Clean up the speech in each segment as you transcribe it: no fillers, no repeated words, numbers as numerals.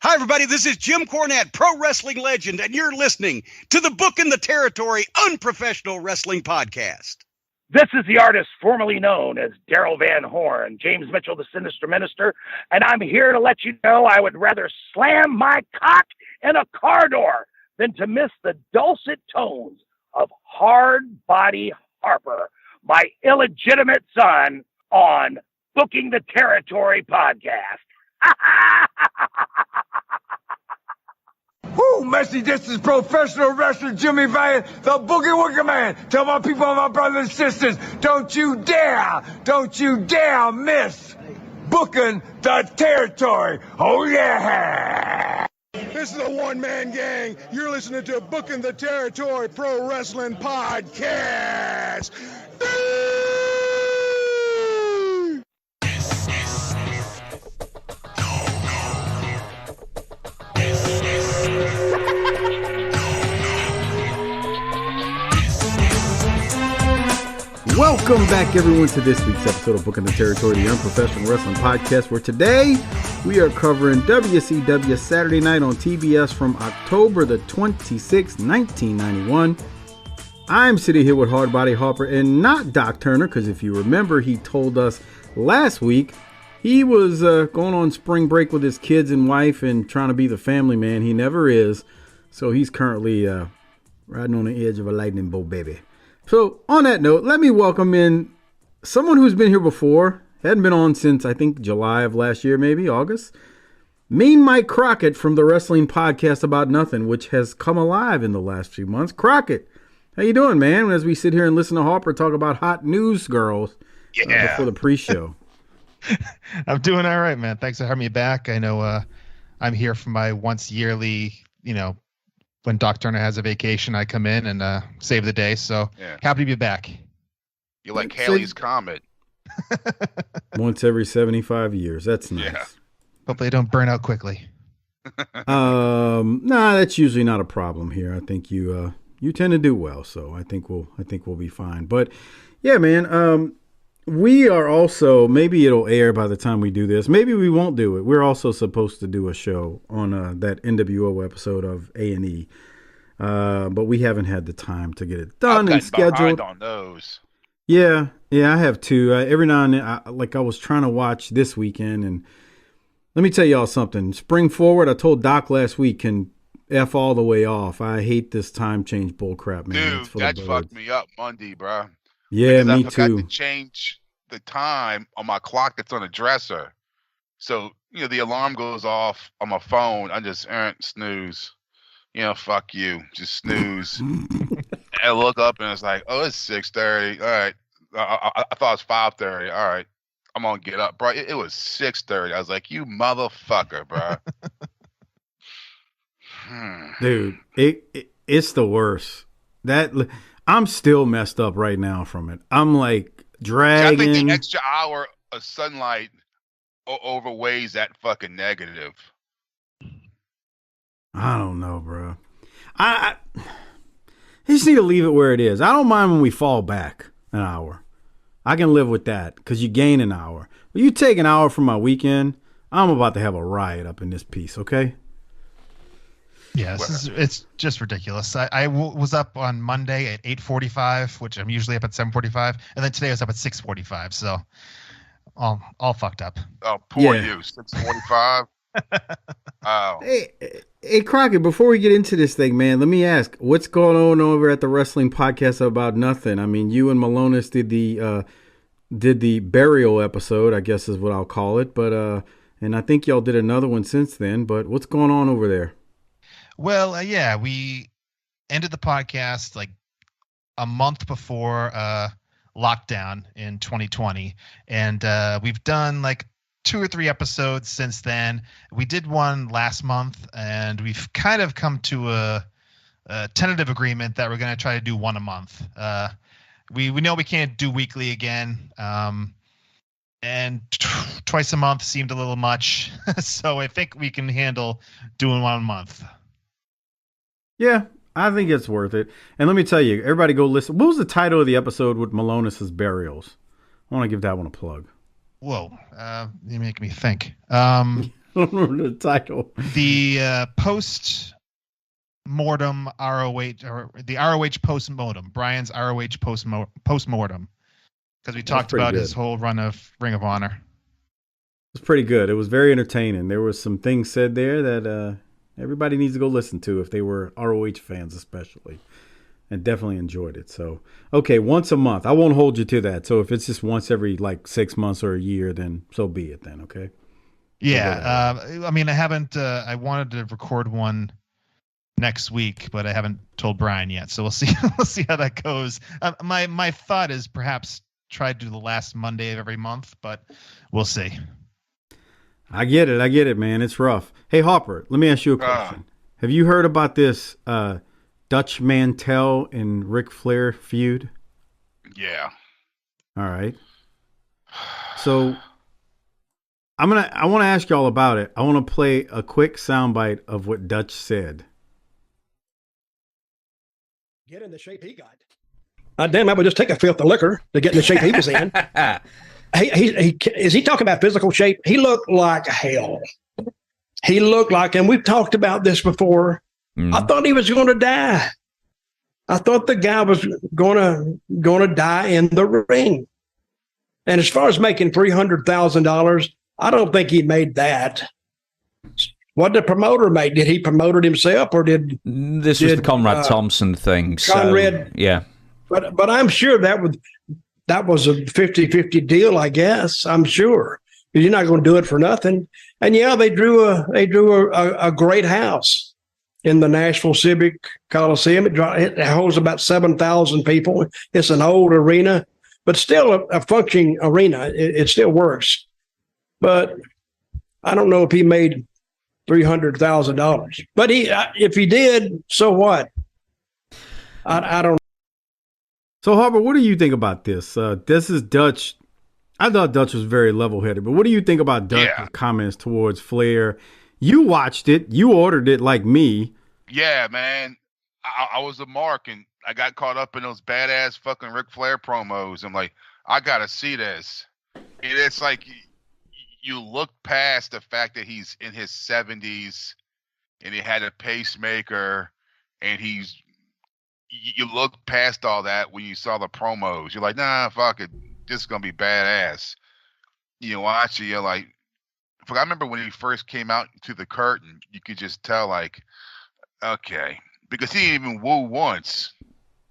Hi, everybody. This is Jim Cornette, pro wrestling legend, and you're listening to the Book in the Territory Unprofessional Wrestling Podcast. This is the artist formerly known as Daryl Van Horn, James Mitchell, the Sinister Minister, and I'm here to let you know I would rather slam my cock in a car door than to miss the dulcet tones of Hardbody Harper, my illegitimate son, on Booking the Territory podcast. Woo, Messi, this is professional wrestler Jimmy Valiant, the Boogie Woogie Man. Tell my people, my brothers and sisters, don't you dare miss Booking the Territory. Oh, yeah. This is a one-man gang. You're listening to Booking the Territory Pro Wrestling Podcast. Welcome back, everyone, to this week's episode of Booking the Territory, the Unprofessional Wrestling Podcast, where today we are covering WCW Saturday Night on TBS from October the 26th, 1991. I'm sitting here with Hardbody Harper and not Doc Turner, because if you remember, he told us last week he was going on spring break with his kids and wife and trying to be the family man. He never is, so he's currently riding on the edge of a lightning bolt, baby. So, on that note, let me welcome in someone who's been here before, hadn't been on since, I think, July of last year, maybe, August. Mean Mike Crockett from the Wrestling Podcast About Nothing, which has come alive in the last few months. Crockett, how you doing, man, as we sit here and listen to Harper talk about hot news girls before the pre-show? I'm doing all right, man. Thanks for having me back. I know I'm here for my once yearly, when Doc Turner has a vacation, I come in and save the day. So happy to be back. You're like Halley's Comet. Once every 75 years. That's nice. Yeah. Hopefully I don't burn out quickly. Nah, that's usually not a problem here. I think you tend to do well, so I think we'll be fine. But yeah, man, we are also, maybe it'll air by the time we do this. Maybe we won't do it. We're also supposed to do a show on that NWO episode of A&E. But we haven't had the time to get it done and scheduled. On those. Yeah, I have too. Every now and then, I was trying to watch this weekend, and let me tell y'all something. Spring forward, I told Doc last week, can F all the way off. I hate this time change bullcrap, man. Dude, that fucked me up Monday, bro. Yeah, because me I forgot too. to change the time on my clock that's on the dresser. So, the alarm goes off on my phone. I just snooze. Fuck you. Just snooze. I look up and it's like, oh, it's 6:30. All right. I thought it was 5:30. All right. I'm going to get up, bro. It was 6:30. I was like, you motherfucker, bro. Dude, it's the worst. I'm still messed up right now from it. I'm like dragging. I think the extra hour of sunlight overweighs that fucking negative. I don't know, bro. I just need to leave it where it is. I don't mind when we fall back an hour. I can live with that because you gain an hour. When you take an hour from my weekend, I'm about to have a riot up in this piece, okay? Yeah, it's just ridiculous. I was up on Monday at 8:45, which I'm usually up at 7:45, and then today I was up at 6:45, so all fucked up. Oh, poor you, 6:45. Oh. Hey, Crockett, before we get into this thing, man, let me ask, what's going on over at the Wrestling Podcast About Nothing? I mean, you and Malonis did the burial episode, I guess is what I'll call it, but and I think y'all did another one since then, but what's going on over there? Well, we ended the podcast like a month before lockdown in 2020, and we've done like 2 or 3 episodes since then. We did one last month, and we've kind of come to a tentative agreement that we're going to try to do one a month. We know we can't do weekly again, and twice a month seemed a little much, so I think we can handle doing one a month. Yeah, I think it's worth it. And let me tell you, everybody go listen. What was the title of the episode with Malonis' burials? I want to give that one a plug. Whoa, you make me think. don't remember the title. The post mortem ROH, or the ROH post mortem, Brian's ROH post mortem, because we talked about his whole run of Ring of Honor. It was pretty good. It was very entertaining. There were some things said there that everybody needs to go listen to if they were ROH fans, especially, and definitely enjoyed it. So, okay, once a month. I won't hold you to that. So if it's just once every 6 months or a year, then so be it. Then okay. Yeah, I mean, I haven't. I wanted to record one next week, but I haven't told Brian yet. So we'll see. We'll see how that goes. My thought is perhaps try to do the last Monday of every month, but we'll see. I get it, man. It's rough. Hey, Harper, let me ask you a question. Have you heard about this Dutch Mantell and Ric Flair feud? Yeah. All right. So I want to ask y'all about it. I want to play a quick soundbite of what Dutch said. Get in the shape he got. Damn, I would just take a fifth of liquor to get in the shape he was in. Is he talking about physical shape? He looked like hell. He looked like, and we've talked about this before. I thought he was going to die. I thought the guy was going to die in the ring. And as far as making $300,000, I don't think he made that. What the promoter made? Did he promote it himself, or did this was the Conrad Thompson thing? Conrad, yeah. But I'm sure that was a 50-50 deal, I guess. I'm sure. You're not going to do it for nothing. And yeah, they drew a great house in the Nashville Civic Coliseum. It holds about 7,000 people. It's an old arena, but still a functioning arena. It still works. But I don't know if he made $300,000. But if he did, so what? I don't. So, Harper, what do you think about this? This is Dutch. I thought Dutch was very level-headed, but what do you think about Dutch's comments towards Flair? You watched it. You ordered it like me. Yeah, man. I was a mark, and I got caught up in those badass fucking Ric Flair promos. I'm like, I got to see this. And it's like you look past the fact that he's in his 70s, and he had a pacemaker, and you look past all that when you saw the promos. You're like, nah, fuck it. This is going to be badass. You watch it, you're like, I remember when he first came out to the curtain, you could just tell, like, okay. Because he didn't even woo once.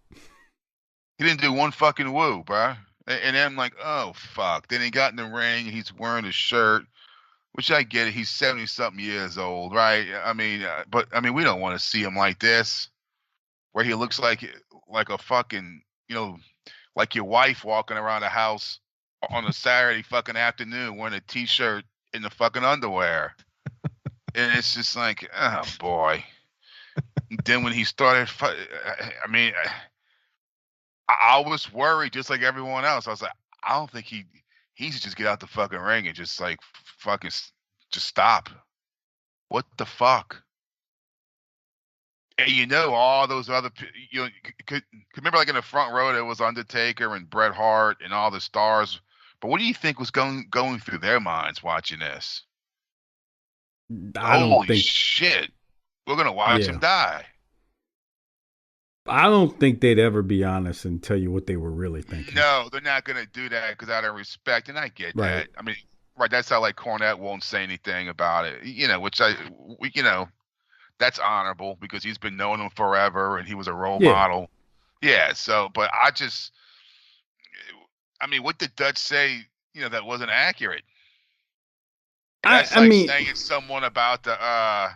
He didn't do one fucking woo, bro. And then I'm like, oh, fuck. Then he got in the ring, he's wearing a shirt, which I get it. He's 70-something years old, right? I mean, we don't want to see him like this, where he looks like a fucking, like your wife walking around the house on a Saturday fucking afternoon wearing a T-shirt in the fucking underwear. And it's just like, oh, boy. Then when he started, I was worried just like everyone else. I was like, I don't think he should just get out the fucking ring and just like fucking just stop. What the fuck? And all those other, could remember like in the front row there was Undertaker and Bret Hart and all the stars. But what do you think was going through their minds watching this? Holy shit. We're going to watch him die. I don't think they'd ever be honest and tell you what they were really thinking. No, they're not going to do that because out of respect. And I get that. I mean, right. That's how like Cornette won't say anything about it, which that's honorable because he's been knowing him forever and he was a role model. Yeah. So, but what did Dutch say, that wasn't accurate? That's saying someone about the, I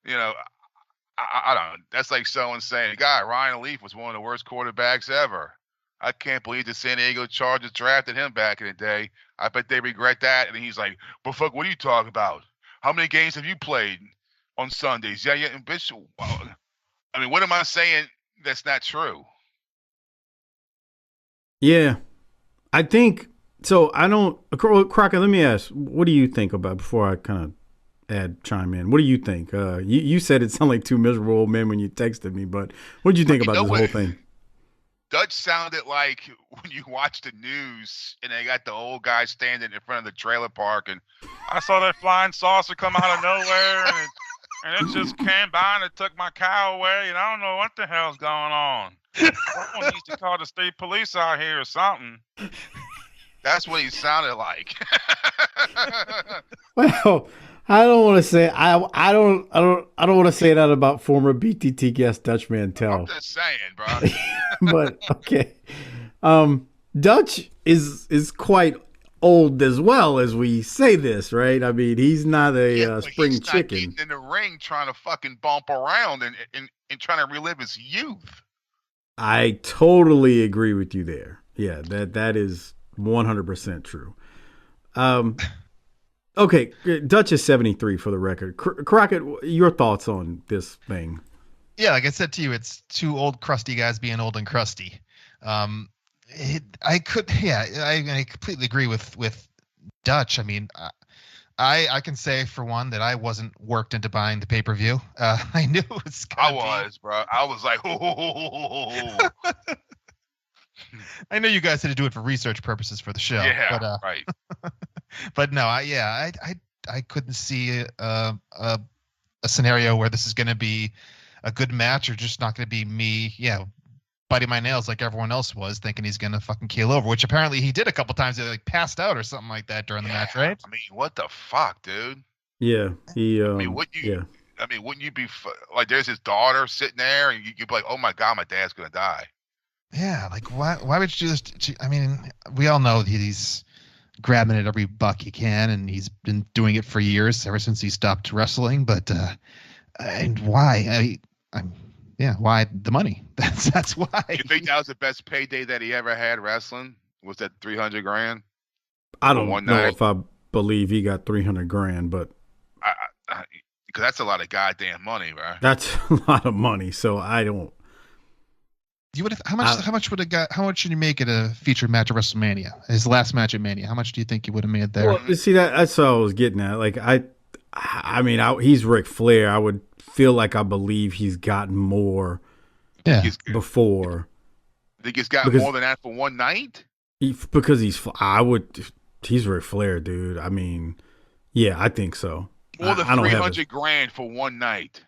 don't know. That's like someone saying, God, Ryan Leaf was one of the worst quarterbacks ever. I can't believe the San Diego Chargers drafted him back in the day. I bet they regret that. And he's like, but fuck, what are you talking about? How many games have you played on Sundays? Yeah. And bitch, what am I saying that's not true? Yeah. I think, so I don't, Crockett, let me ask, what do you think about, before I kind of chime in, what do you think? You said it sounded like two miserable old men when you texted me, but what did you think about this whole thing? Dutch sounded like when you watch the news and they got the old guy standing in front of the trailer park and I saw that flying saucer come out of nowhere and it just came by and it took my cow away and I don't know what the hell's going on. Someone needs to call the state police out here or something. That's what he sounded like. Well, I don't want to say I don't want to say that about former BTT guest Dutch Mantell. I'm just saying, bro. But okay, Dutch is quite old as well as we say this, right? I mean, he's not a spring he's chicken. Not getting in the ring trying to fucking bump around and trying to relive his youth. I totally agree with you there. Yeah, that is 100% true. Okay, Dutch is 73 for the record. Crockett, your thoughts on this thing? Yeah, like I said to you, it's two old crusty guys being old and crusty. I completely agree with Dutch. I mean, I can say for one that I wasn't worked into buying the pay-per-view. I knew it was gonna bro. I was like, oh. I know you guys had to do it for research purposes for the show. Yeah, but, right. But no, I couldn't see a scenario where this is going to be a good match or just not going to be me, biting my nails like everyone else was, thinking he's going to fucking keel over, which apparently he did a couple times. He like passed out or something like that during the match, right? I mean, what the fuck, dude? Yeah, he. I mean, wouldn't you be like? There's his daughter sitting there, and you'd be like, "Oh my god, my dad's gonna die." Yeah, like why would you just? I mean, we all know he's grabbing at every buck he can, and he's been doing it for years, ever since he stopped wrestling. But and why? Why the money? That's why. You think that was the best payday that he ever had wrestling? Was that $300,000? I don't know if I believe he got $300,000, but because that's a lot of goddamn money, right? That's a lot of money. So I don't. You would have, how much would have got? How much should he make at a featured match at WrestleMania? His last match at Mania. How much do you think he would have made there? Well, see that's what I was getting at. Like I mean, he's Ric Flair. I would feel like I believe he's gotten more. Yeah. Before. I think he's got more than that for one night. He's Ric Flair, dude. I mean, yeah, I think so. More than $300,000 for one night.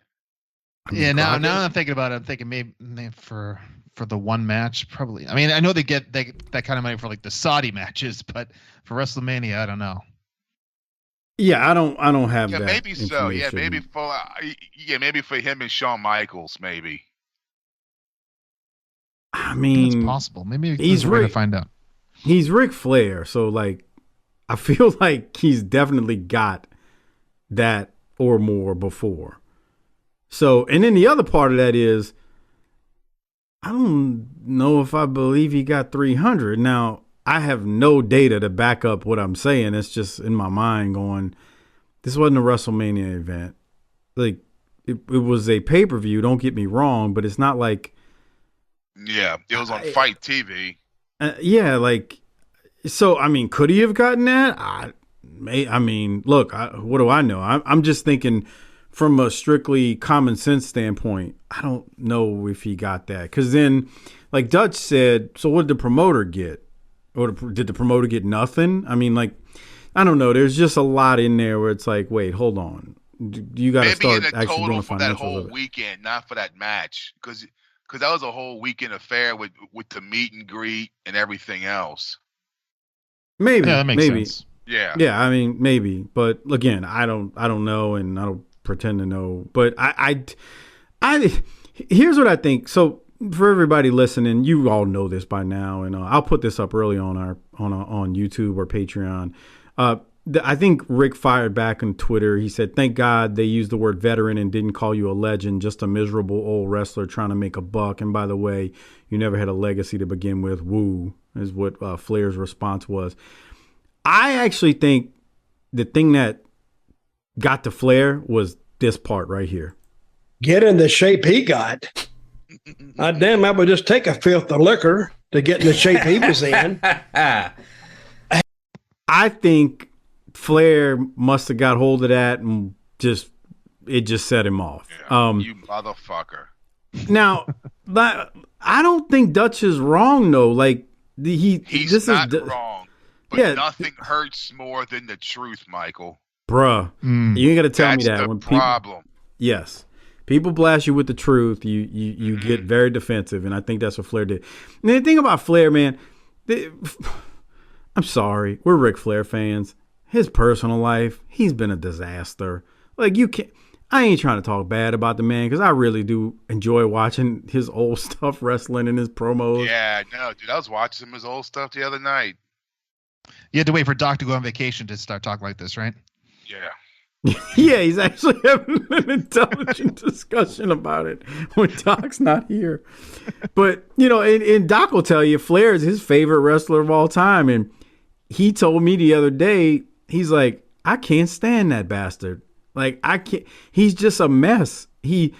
Yeah, now I'm thinking about it. I'm thinking maybe for the one match, probably. I mean, I know they get that kind of money for like the Saudi matches, but for WrestleMania, I don't know. Yeah, I don't have that. Maybe so. Yeah, maybe for him and Shawn Michaels, maybe. I mean, it's possible. Maybe he's going to find out. He's Ric Flair, so like, I feel like he's definitely got that or more before. So, and then the other part of that is, I don't know if I believe he got 300. Now, I have no data to back up what I'm saying. It's just in my mind going, this wasn't a WrestleMania event. Like, it was a pay-per-view, don't get me wrong, but it's not like. Yeah, it was on Fight TV. Yeah, like, so, I mean, could he have gotten that? I mean, look, what do I know? I'm just thinking from a strictly common sense standpoint, I don't know if he got that. Because then, like Dutch said, so what did the promoter get? Or did the promoter get nothing? I mean, like, I don't know. There's just a lot in there where it's like, wait, hold on. You got to start actually doing the financials for that whole weekend, not for that match. Because that was a whole weekend affair with the meet and greet and everything else. Maybe. Yeah, that makes sense. Yeah. Yeah, I mean, maybe. But again, I don't know, and I don't pretend to know. But I here's what I think. So for everybody listening, you all know this by now, and I'll put this up early on on YouTube or Patreon. I think Rick fired back on Twitter. He said, "Thank God they used the word veteran and didn't call you a legend, just a miserable old wrestler trying to make a buck. And by the way, you never had a legacy to begin with." Woo, is what Flair's response was. I actually think the thing that got to Flair was this part right here. Get in the shape he got. God damn, I would just take a fifth of liquor to get in the shape he was in. I think Flair must have got hold of that and it just set him off. Yeah, you motherfucker. Now, I don't think Dutch is wrong though. Like he's not wrong, but nothing hurts more than the truth, Michael. Bruh, you ain't got to tell me that. That's the when problem. Yes. People blast you with the truth, you get very defensive, and I think that's what Flair did. And the thing about Flair, man, I'm sorry, we're Ric Flair fans. His personal life, he's been a disaster. Like, I ain't trying to talk bad about the man, because I really do enjoy watching his old stuff, wrestling and his promos. Yeah, no, dude, I was watching his old stuff the other night. You had to wait for Doc to go on vacation to start talking like this, right? Yeah. Yeah, he's actually having an intelligent discussion about it when Doc's not here. But, and Doc will tell you Flair is his favorite wrestler of all time. And he told me the other day, he's like, I can't stand that bastard. Like, I can't. He's just a mess. That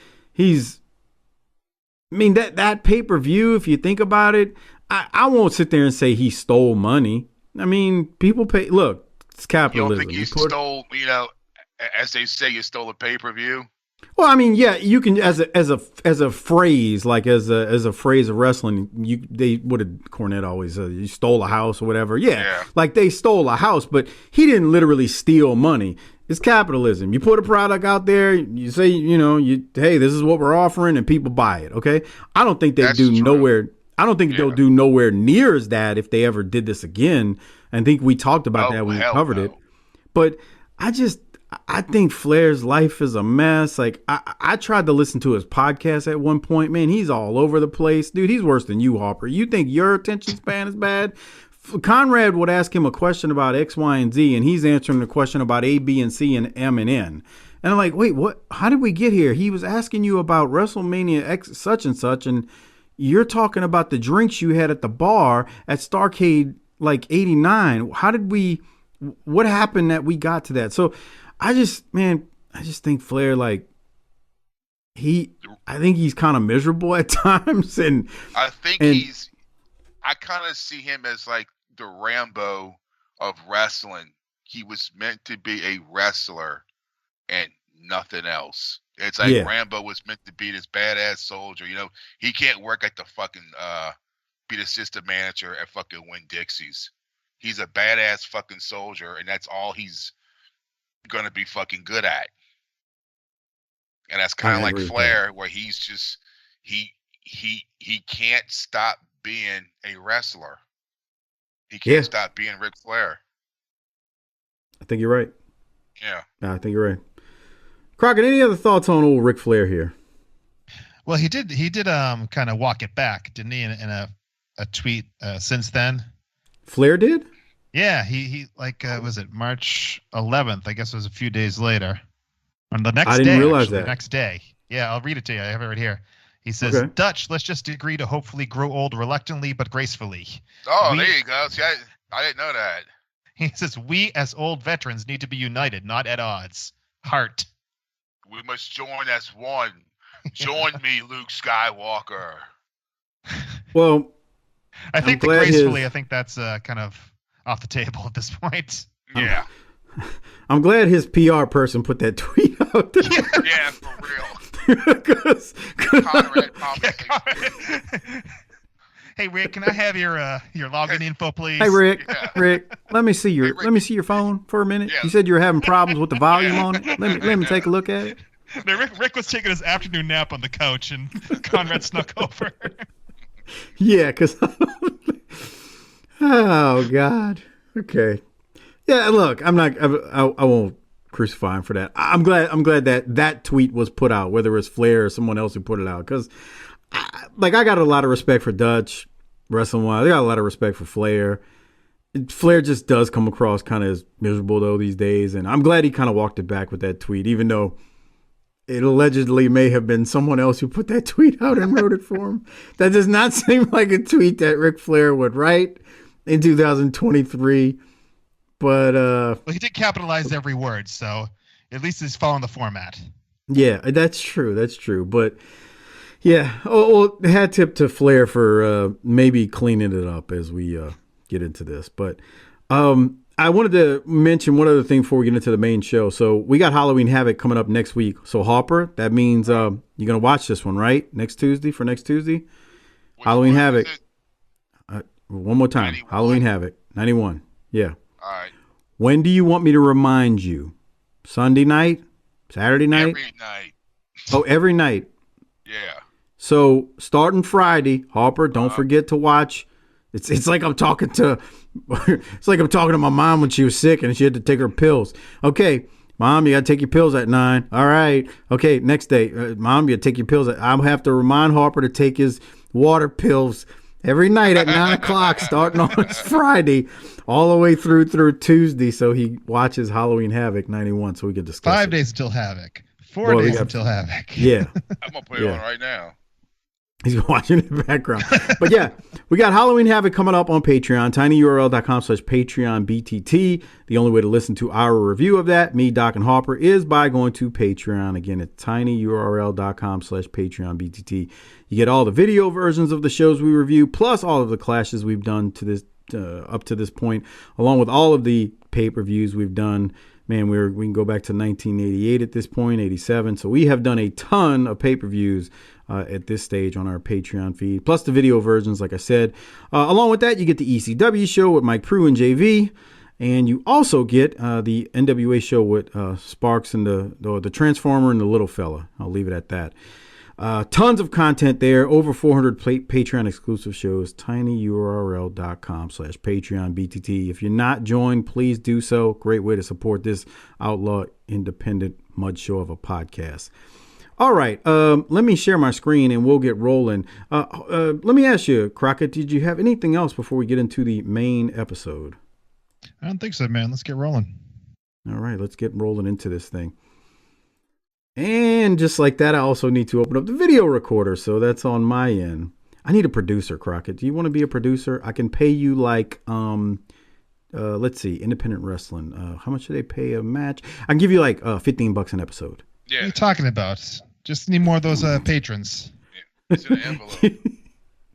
pay-per-view, if you think about it, I won't sit there and say he stole money. I mean, people pay. Look, it's capitalism. You don't think he stole, as they say, you stole a pay-per-view? Well, I mean, yeah, you can as a phrase, like as a phrase of wrestling, Cornette always you stole a house or whatever. Yeah, like they stole a house, but he didn't literally steal money. It's capitalism. You put a product out there, you say, hey, this is what we're offering, and people buy it. Okay, I don't think they'll do nowhere. I don't think they'll do nowhere near as that if they ever did this again. I think we talked about that when we covered it. But I think Flair's life is a mess. Like, I tried to listen to his podcast at one point. Man, he's all over the place. Dude, he's worse than you, Harper. You think your attention span is bad? Conrad would ask him a question about X, Y, and Z, and he's answering the question about A, B, and C, and M, and N. And I'm like, wait, what? How did we get here? He was asking you about WrestleMania X such and such, and you're talking about the drinks you had at the bar at Starrcade, like, 89. What happened that we got to that? So I just think Flair, like, I think he's kind of miserable at times, and I kind of see him as like the Rambo of wrestling. He was meant to be a wrestler and nothing else. It's like Rambo was meant to be this badass soldier. He can't work at the fucking be the assistant manager at fucking Winn-Dixie's. He's a badass fucking soldier, and that's all he's gonna be fucking good at. And that's kind of like Flair, where he's just he can't stop being a wrestler. He can't stop being Ric Flair. I think you're right. Yeah. I think you're right. Crockett, any other thoughts on old Ric Flair here? Well, he did kind of walk it back, didn't he, in a tweet since then? Flair did? Yeah, he was it March 11th? I guess it was a few days later. On the next day, didn't realize that. The next day. Yeah, I'll read it to you. I have it right here. He says, Dutch, let's just agree to hopefully grow old reluctantly but gracefully. Oh, there you go. See, I didn't know that. He says, we as old veterans need to be united, not at odds. Heart. We must join as one. Join me, Luke Skywalker. Well, I think gracefully, I think that's kind of off the table at this point. Yeah. I'm glad his PR person put that tweet out there. Yeah, for real. Conrad Hey Rick, can I have your login info, please? Hey Rick, let me see your phone for a minute. Yeah. You said you were having problems with the volume on it. Let me take a look at it. No, Rick was taking his afternoon nap on the couch, and Conrad snuck over. Yeah, because oh God. Okay. Yeah, look, I won't crucify him for that. I'm glad that tweet was put out, whether it's Flair or someone else who put it out, because I got a lot of respect for Dutch wrestling wise. I got a lot of respect for Flair. Flair just does come across kind of as miserable though these days, and I'm glad he kind of walked it back with that tweet, even though it allegedly may have been someone else who put that tweet out and wrote it for him. That does not seem like a tweet that Ric Flair would write in 2023. But well, he did capitalize every word, so at least he's following the format. Yeah, that's true. That's true. But yeah, hat tip to Flair for maybe cleaning it up as we get into this. But I I wanted to mention one other thing before we get into the main show. So we got Halloween Havoc coming up next week. So Harper, that means you're gonna watch this one, right? Next Tuesday. Which Halloween Havoc. One more time. 91? Halloween Havoc 91. Yeah. All right. When do you want me to remind you? Sunday night? Saturday night? Every night. Oh, every night. Yeah. So starting Friday, Harper, don't forget to watch. It's like I'm talking to my mom when she was sick and she had to take her pills. Okay, Mom, you got to take your pills at 9. All right. Okay, next day, Mom, you got to take your pills. I'll have to remind Harper to take his water pills every night at 9 o'clock, starting on Friday, all the way through Tuesday, so he watches Halloween Havoc 91, so we can discuss 5 days until Havoc. 4 days until Havoc. Yeah. I'm going to put it on right now. He's watching in the background. But yeah, we got Halloween Havoc coming up on Patreon, tinyurl.com/Patreon BTT. The only way to listen to our review of that, me, Doc, and Harper, is by going to Patreon. Again, it's tinyurl.com/Patreon BTT. You get all the video versions of the shows we review, plus all of the clashes we've done to this up to this point, along with all of the pay-per-views we've done. Man, we can go back to 1988 at this point, 87. So we have done a ton of pay-per-views at this stage on our Patreon feed, plus the video versions, like I said. Along with that, you get the ECW show with Mike Prue and JV, and you also get the NWA show with Sparks and the Transformer and the Little Fella. I'll leave it at that. Tons of content there, over 400 Patreon exclusive shows, tinyurl.com/Patreon BTT. If you're not joined, please do so. Great way to support this outlaw independent mud show of a podcast. All right, let me share my screen and we'll get rolling. Let me ask you, Crockett, did you have anything else before we get into the main episode? I don't think so, man. Let's get rolling. All right, let's get rolling into this thing. And just like that, I also need to open up the video recorder, so that's on my end. I need a producer, Crockett. Do you want to be a producer? I can pay you like, let's see, independent wrestling. How much do they pay a match? I can give you like $15 an episode. Yeah. What are you talking about? Just need more of those patrons. Yeah. It's in the envelope.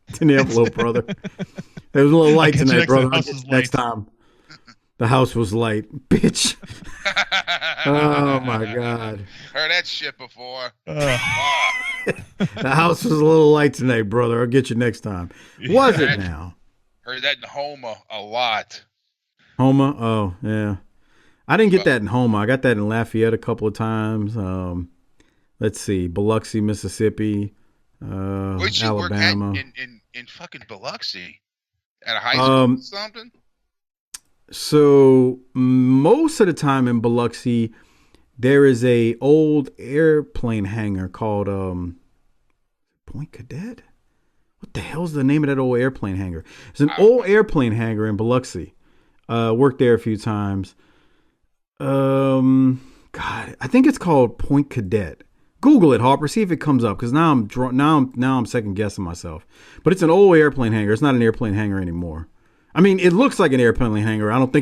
It's in the envelope, brother. There was a little light tonight, brother. Next time. The house was light. Bitch. Oh, my God. Heard that shit before. The house was a little light tonight, brother. I'll get you next time. Was it now? Heard that in Houma a lot. Houma? Oh, yeah. I didn't get that in Houma. I got that in Lafayette a couple of times. Let's see. Biloxi, Mississippi. Where'd you Alabama. work at in fucking Biloxi? At a high school or something? So most of the time in Biloxi, there is a old airplane hangar called Point Cadet. What the hell's the name of that old airplane hangar? It's an old airplane hangar in Biloxi. Worked there a few times. God, I think it's called Point Cadet. Google it, Harper. See if it comes up, because now I'm second guessing myself. But it's an old airplane hangar. It's not an airplane hangar anymore. I mean, it looks like an airplane hangar. I don't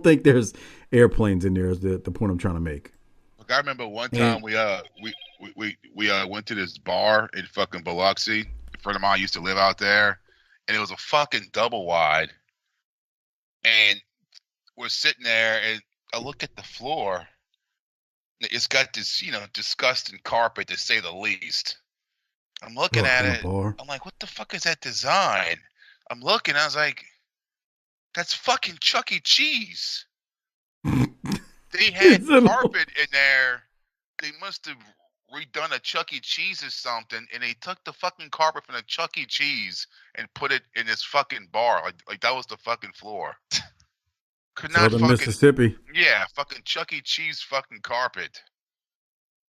think there's airplanes in there. Is the point I'm trying to make. Look, I remember one time we went to this bar in fucking Biloxi. A friend of mine used to live out there, and it was a fucking double wide. And we're sitting there, and I look at the floor. It's got this, disgusting carpet, to say the least. I'm looking at it. I'm like, what the fuck is that design? I'm looking. I was like, that's fucking Chuck E. Cheese. They had carpet in there. They must have redone a Chuck E. Cheese or something, and they took the fucking carpet from the Chuck E. Cheese and put it in this fucking bar. Like that was the fucking floor. Could not Southern Mississippi. Yeah, fucking Chuck E. Cheese fucking carpet.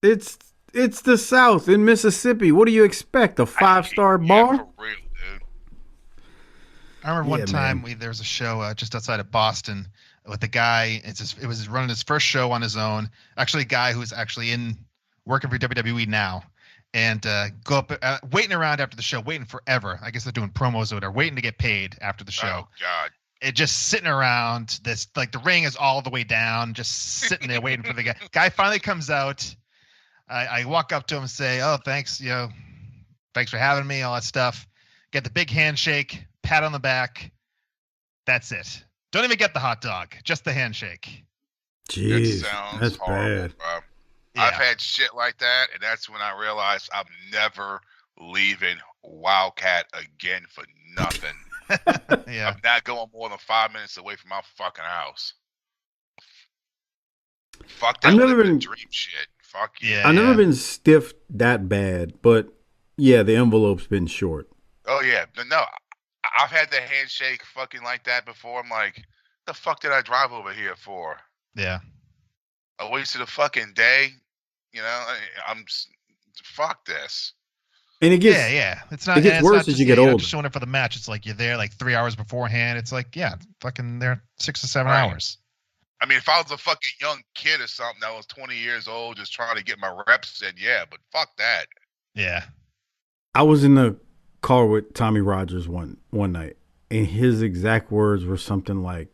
It's the South in Mississippi. What do you expect? A 5-star bar? For real, dude. I remember one time there was a show just outside of Boston with a guy. It was running his first show on his own. Actually, a guy who's actually working for WWE now, and go up waiting around after the show, waiting forever. I guess they're doing promos or whatever, waiting to get paid after the show. Oh God. It just sitting around this, like the ring is all the way down, just sitting there waiting for the guy. Guy finally comes out. I walk up to him and say, "Oh, thanks, thanks for having me," all that stuff. Get the big handshake, pat on the back. That's it. Don't even get the hot dog, just the handshake. Jeez, That sounds that's horrible, bad. bro. Yeah. I've had shit like that, and that's when I realized I'm never leaving Wildcat again for nothing. Yeah. I'm not going more than 5 minutes away from my fucking house. Fuck that I've never living been- dream shit. Fuck you. Yeah. I've never been stiffed that bad, but yeah, the envelope's been short. Oh yeah, no, I've had the handshake fucking like that before. I'm like, the fuck did I drive over here for? Yeah. I wasted a fucking day. You know, fuck this. And it gets Yeah. It's not. it gets and it's worse not as just, you get you're not older. just showing up for the match. It's like you're there like 3 hours beforehand. It's like, yeah, fucking there 6 to 7 Right. hours. I mean, if I was a fucking young kid or something that was 20 years old just trying to get my reps in, yeah, but fuck that. Yeah. I was in the car with Tommy Rogers one night, and his exact words were something like,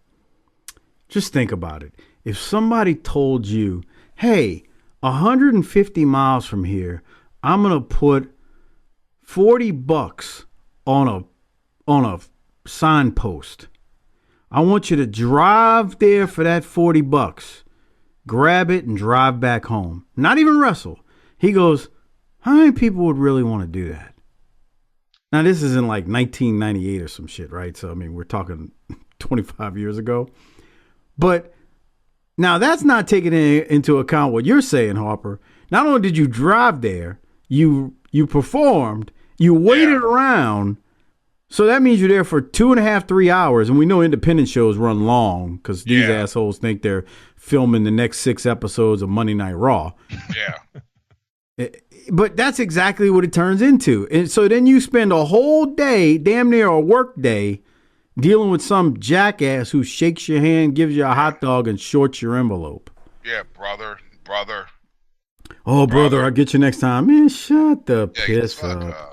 just think about it. If somebody told you, hey, 150 miles from here, I'm going to put $40 on a signpost. I want you to drive there for that $40, grab it and drive back home. Not even wrestle. He goes, how many people would really want to do that? Now, this is in like 1998 or some shit, right? So, I mean, we're talking 25 years ago. But now that's not taking into account what you're saying, Harper. Not only did you drive there, you performed, you waited around. So that means you're there for 2.5, 3 hours. And we know independent shows run long because these assholes think they're filming the next 6 episodes of Monday Night Raw. Yeah. But that's exactly what it turns into. And so then you spend a whole day, damn near a work day, dealing with some jackass who shakes your hand, gives you a hot dog, and shorts your envelope. Yeah, brother. Oh, brother, I'll get you next time. Man, shut the piss fuck up.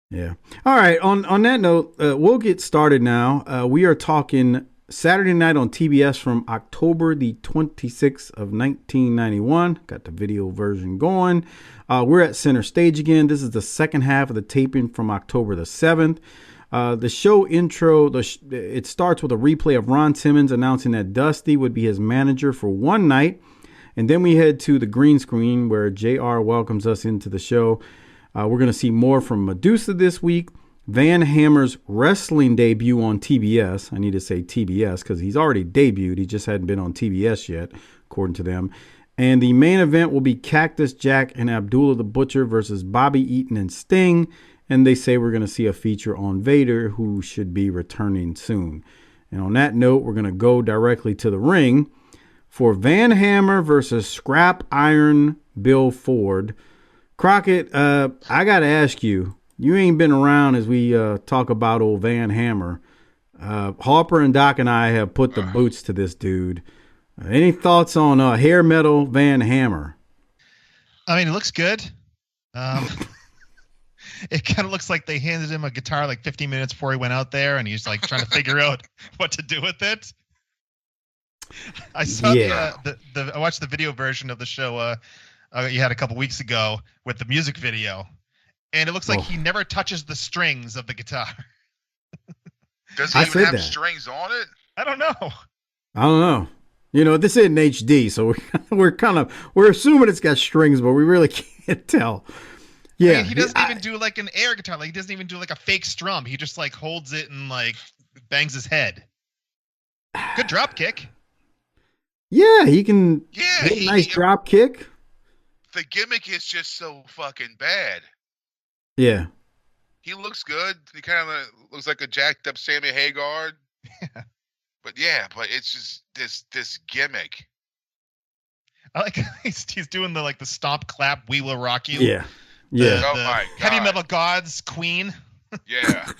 Yeah. All right. On that note, we'll get started now. We are talking Saturday Night on TBS from October the 26th of 1991. Got the video version going. We're at Center Stage again. This is the second half of the taping from October the 7th. The show intro, it starts with a replay of Ron Simmons announcing that Dusty would be his manager for one night. And then we head to the green screen where JR welcomes us into the show. We're going to see more from Medusa this week. Van Hammer's wrestling debut on TBS. I need to say TBS because he's already debuted. He just hadn't been on TBS yet, according to them. And the main event will be Cactus Jack and Abdullah the Butcher versus Bobby Eaton and Sting. And they say we're going to see a feature on Vader, who should be returning soon. And on that note, we're going to go directly to the ring for Van Hammer versus Scrap Iron Bill Ford. Crockett, I got to ask you, you ain't been around as we talk about old Van Hammer. Harper and Doc and I have put the boots to this dude. Any thoughts on hair metal Van Hammer? I mean, it looks good. It kind of looks like they handed him a guitar like 15 minutes before he went out there, and he's like trying to figure out what to do with it. I saw I watched the video version of the show you had a couple weeks ago with the music video, and it looks like he never touches the strings of the guitar. Does he even have strings on it? I don't know. I don't know. You know, this isn't HD, so we're assuming it's got strings, but we really can't tell. Yeah, I mean, he doesn't even do like an air guitar. Like he doesn't even do like a fake strum. He just like holds it and like bangs his head. Good drop kick. Yeah, he can. Yeah, nice drop kick. The gimmick is just so fucking bad. Yeah. He looks good. He kind of looks like a jacked up Sammy Hagar. Yeah. But it's just this gimmick. I like he's doing the stomp clap we will rock you. Yeah. Yeah. Oh my God. Heavy metal gods queen. Yeah.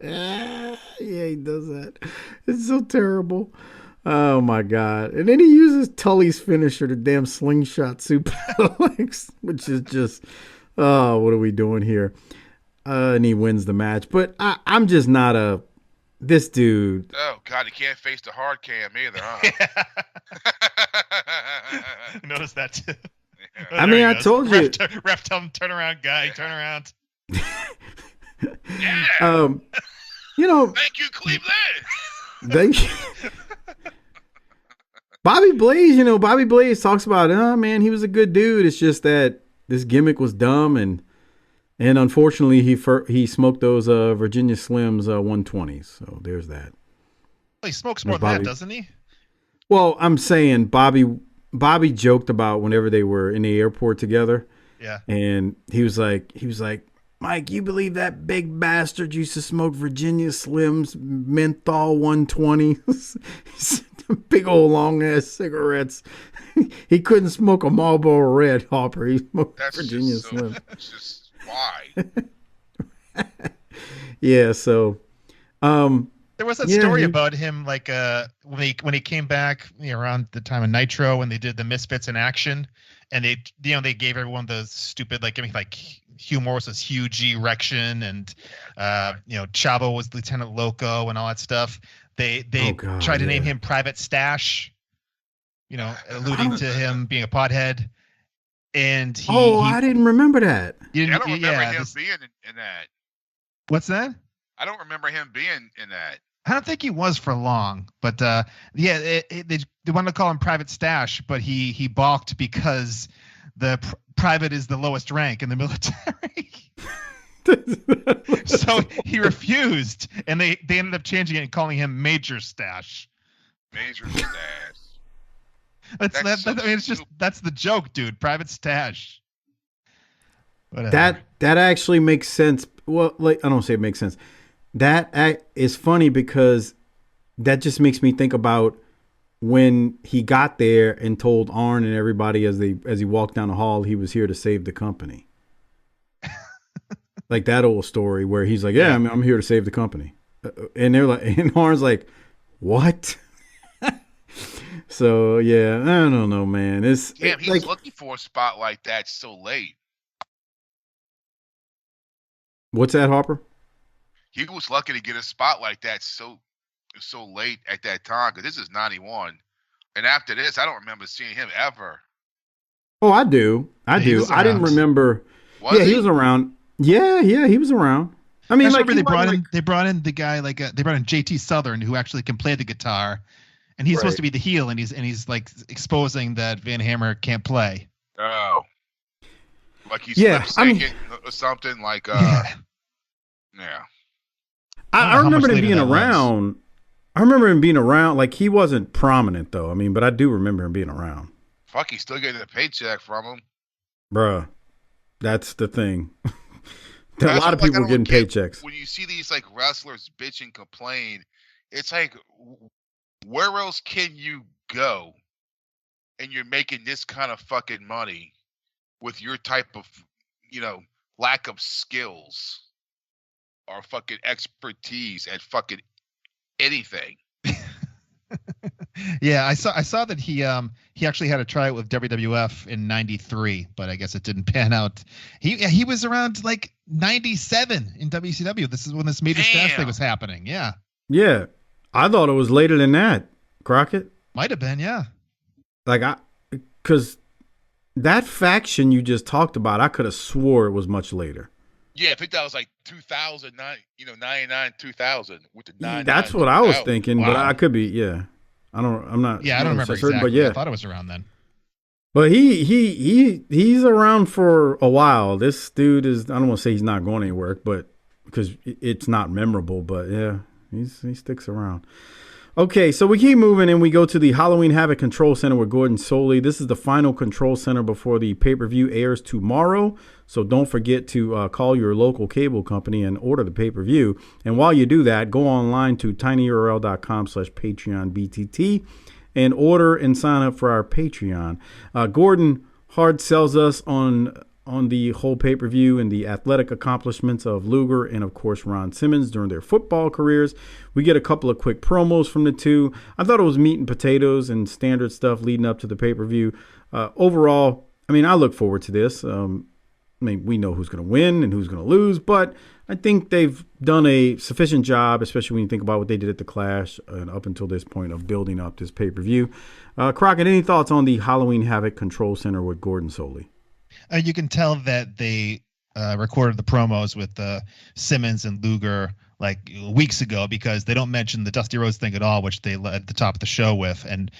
Yeah, he does that. It's so terrible. Oh my God. And then he uses Tully's finisher, the damn slingshot suplex, which is just, oh, what are we doing here? And he wins the match. But I'm just not this dude. Oh God, he can't face the hard cam either, huh? I noticed that too. Yeah. I mean, I told you. Ref tell him, turn around, guy, turn around. Yeah. You know, Thank you, Cleveland. Thank you. Bobby Blaze talks about, oh man, he was a good dude. It's just that this gimmick was dumb, and unfortunately he smoked those Virginia Slims 120s. So there's that. He smokes more than that, doesn't he? Well, I'm saying Bobby joked about whenever they were in the airport together. Yeah. And he was like, Mike, you believe that big bastard used to smoke Virginia Slims menthol 120s? Big old long ass cigarettes. He couldn't smoke a Marlboro Red, Harper. He smoked Virginia Slim. That's just why. Yeah, so there was that story about him, like when he came back around the time of Nitro when they did the Misfits in Action, and they gave everyone the stupid like Humor was this huge erection, and Chavo was Lieutenant Loco and all that stuff. They tried to name him Private Stash, alluding to him being a pothead. And I didn't remember that. I don't remember him being in that. What's that? I don't remember him being in that. I don't think he was for long, but they wanted to call him Private Stash, but he balked because the private is the lowest rank in the military. So he refused, and they ended up changing it and calling him Major Stash. Major Stash. That's the joke, dude. Private Stash. Whatever. That actually makes sense. Well, I don't say it makes sense. That is funny because that just makes me think about when he got there and told Arn and everybody as he walked down the hall he was here to save the company. Like that old story where he's like, yeah, I'm here to save the company. And they're like, and Arn's like, what? So, yeah, I don't know, man. He's looking for a spot like that so late. What's that, Harper? He was lucky to get a spot like that so late at that time, because this is 91. And after this, I don't remember seeing him ever. Oh, I do. I didn't remember. He was around. Yeah, he was around. I mean, they brought in the guy they brought in JT Southern, who actually can play the guitar, and he's supposed to be the heel, and he's like exposing that Van Hammer can't play. Oh, like he's singing or something like yeah. I remember him being around. I remember him being around. Like he wasn't prominent though. I mean, but I do remember him being around. Fuck, he's still getting a paycheck from him, bruh. That's the thing. A lot of people were getting paychecks. When you see these like wrestlers bitch and complain, it's like, where else can you go? And you're making this kind of fucking money with your type of, lack of skills or fucking expertise at fucking anything. Yeah, I saw that he actually had a tryout with WWF in '93, but I guess it didn't pan out. He was around like '97 in WCW. This is when this Major Stash thing was happening. Yeah. Yeah, I thought it was later than that. Crockett might have been. Yeah. Because that faction you just talked about, I could have swore it was much later. Yeah, I think that was like 2009, 99, 2000 with the 99. That's what I was thinking, but I could be. Yeah. I don't remember exactly, but yeah. I thought it was around then. But he's around for a while. This dude is, I don't want to say he's not going anywhere, but because it's not memorable, but yeah, he sticks around. Okay, so we keep moving and we go to the Halloween Havoc Control Center with Gordon Soley. This is the final control center before the pay-per-view airs tomorrow. So don't forget to call your local cable company and order the pay-per-view. And while you do that, go online to tinyurl.com/PatreonBTT and order and sign up for our Patreon. Gordon hard sells us on the whole pay-per-view and the athletic accomplishments of Luger and, of course, Ron Simmons during their football careers. We get a couple of quick promos from the two. I thought it was meat and potatoes and standard stuff leading up to the pay-per-view. Overall, I mean, I look forward to this. We know who's going to win and who's going to lose, but I think they've done a sufficient job, especially when you think about what they did at the Clash and up until this point of building up this pay-per-view. Crockett, any thoughts on the Halloween Havoc Control Center with Gordon Soley? You can tell that they recorded the promos with Simmons and Luger like weeks ago, because they don't mention the Dusty Rhodes thing at all, which they led at the top of the show with. And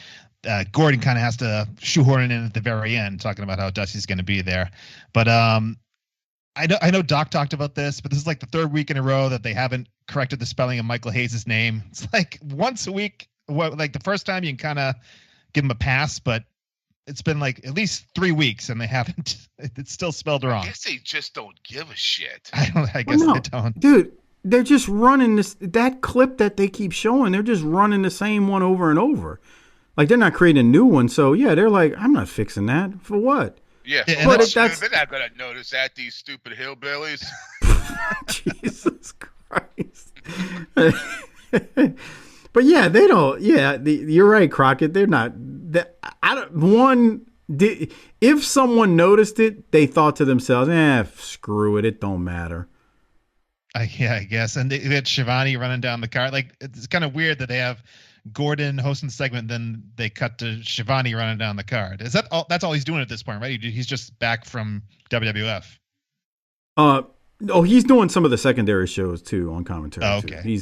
Gordon kind of has to shoehorn it in at the very end, talking about how Dusty's going to be there. But I know Doc talked about this, but this is like the third week in a row that they haven't corrected the spelling of Michael Hayes' name. It's like once a week. Like the first time you can kind of give him a pass, but it's been like at least 3 weeks and they haven't. It's still spelled wrong. I guess they just don't give a shit. I guess they don't. Dude, they're just running that clip that they keep showing. They're just running the same one over and over. Like they're not creating a new one. So yeah, they're like, I'm not fixing that. For what? Yeah, but they're not gonna notice that, these stupid hillbillies. Jesus Christ. But yeah, they don't. Yeah, you're right, Crockett. They're not. If someone noticed it, they thought to themselves, screw it. It don't matter. Yeah, I guess. And they had Shivani running down the card. Like, it's kind of weird that they have Gordon hosting the segment, then they cut to Shivani running down the card. Is that all? That's all he's doing at this point, right? He's just back from WWF. He's doing some of the secondary shows too on commentary. Oh, okay. Too.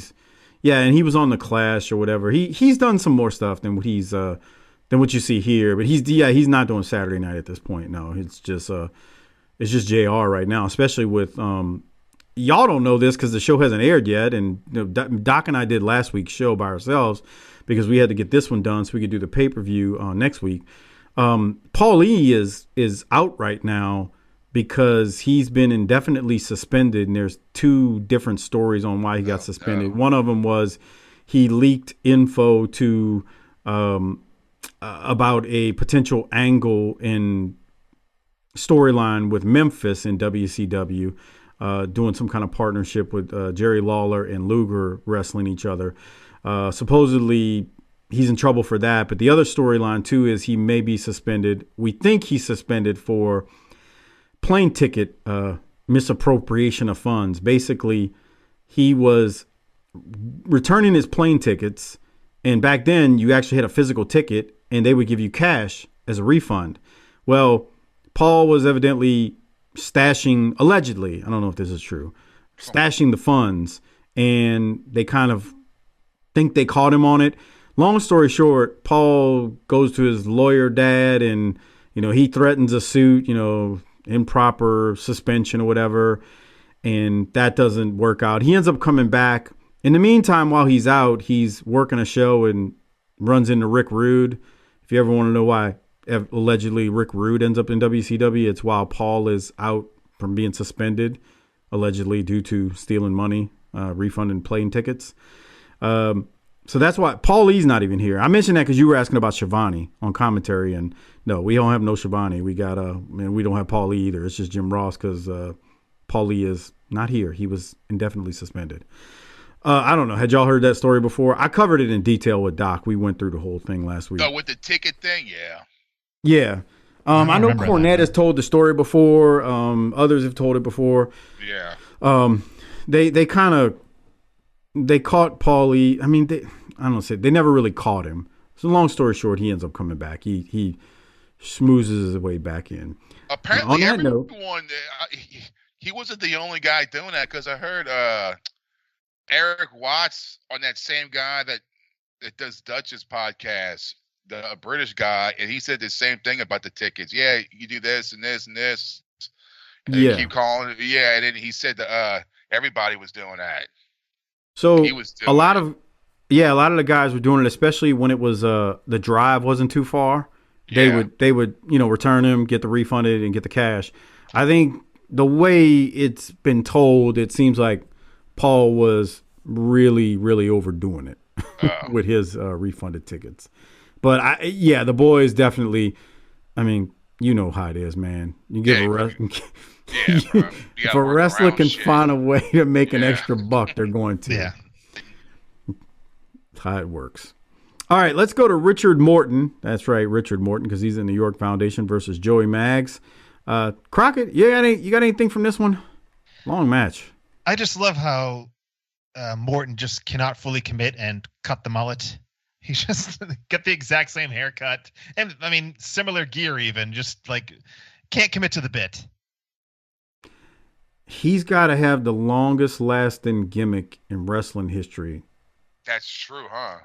And he was on the Clash or whatever. He's done some more stuff than what you see here. But he's not doing Saturday Night at this point. No, it's just JR right now, especially with y'all don't know this because the show hasn't aired yet, and Doc and I did last week's show by ourselves because we had to get this one done so we could do the pay-per-view next week. Paul E is out right now because he's been indefinitely suspended, and there's 2 different stories on why he got suspended. One of them was he leaked info to about a potential angle in storyline with Memphis in WCW, doing some kind of partnership with Jerry Lawler and Luger wrestling each other. Supposedly he's in trouble for that, but the other storyline too is he may be suspended. We think he's suspended for plane ticket misappropriation of funds. Basically, he was returning his plane tickets, and back then you actually had a physical ticket and they would give you cash as a refund. Well, Paul was evidently stashing, allegedly, I don't know if this is true, stashing the funds, and they kind of think they caught him on it. Long story short, Paul goes to his lawyer dad and, he threatens a suit, improper suspension or whatever, and that doesn't work out. He ends up coming back. In the meantime, while he's out, he's working a show and runs into Rick Rude. If you ever want to know why allegedly Rick Rude ends up in WCW, it's while Paul is out from being suspended, allegedly due to stealing money, refunding plane tickets. So that's why Paul Lee's not even here. I mentioned that because you were asking about Shivani on commentary, and no, we don't have no Shivani. We got we don't have Paul Lee either. It's just Jim Ross because Paul Lee is not here. He was indefinitely suspended. I don't know. Had y'all heard that story before? I covered it in detail with Doc. We went through the whole thing last week. No, with the ticket thing, yeah. Yeah. I know Cornette has told the story before. Others have told it before. Yeah. They caught Paulie. I mean, they never really caught him. So long story short, he ends up coming back. He schmoozes his way back in. Apparently, everyone, he wasn't the only guy doing that, because I heard Eric Watts on that same guy that does Dutch's podcast, the British guy, and he said the same thing about the tickets. Yeah, you do this and this and this. And you keep calling it. Yeah, and then he said that everybody was doing that. So a lot of the guys were doing it, especially when it was the drive wasn't too far. Yeah. They would return them, get the refunded, and get the cash. I think the way it's been told, it seems like Paul was really, really overdoing it with his refunded tickets. But the boys definitely. I mean, you know how it is, man. You give a wrestler. If a wrestler can find a way to make an extra buck, they're going to. Yeah. That's how it works. All right, let's go to Richard Morton. That's right, Richard Morton, because he's in the York Foundation versus Joey Maggs. Crockett, you got anything from this one? Long match. I just love how Morton just cannot fully commit and cut the mullet. He just got the exact same haircut. And, I mean, similar gear even. Just, like, can't commit to the bit. he's got to have the longest lasting gimmick in wrestling history. That's true, huh?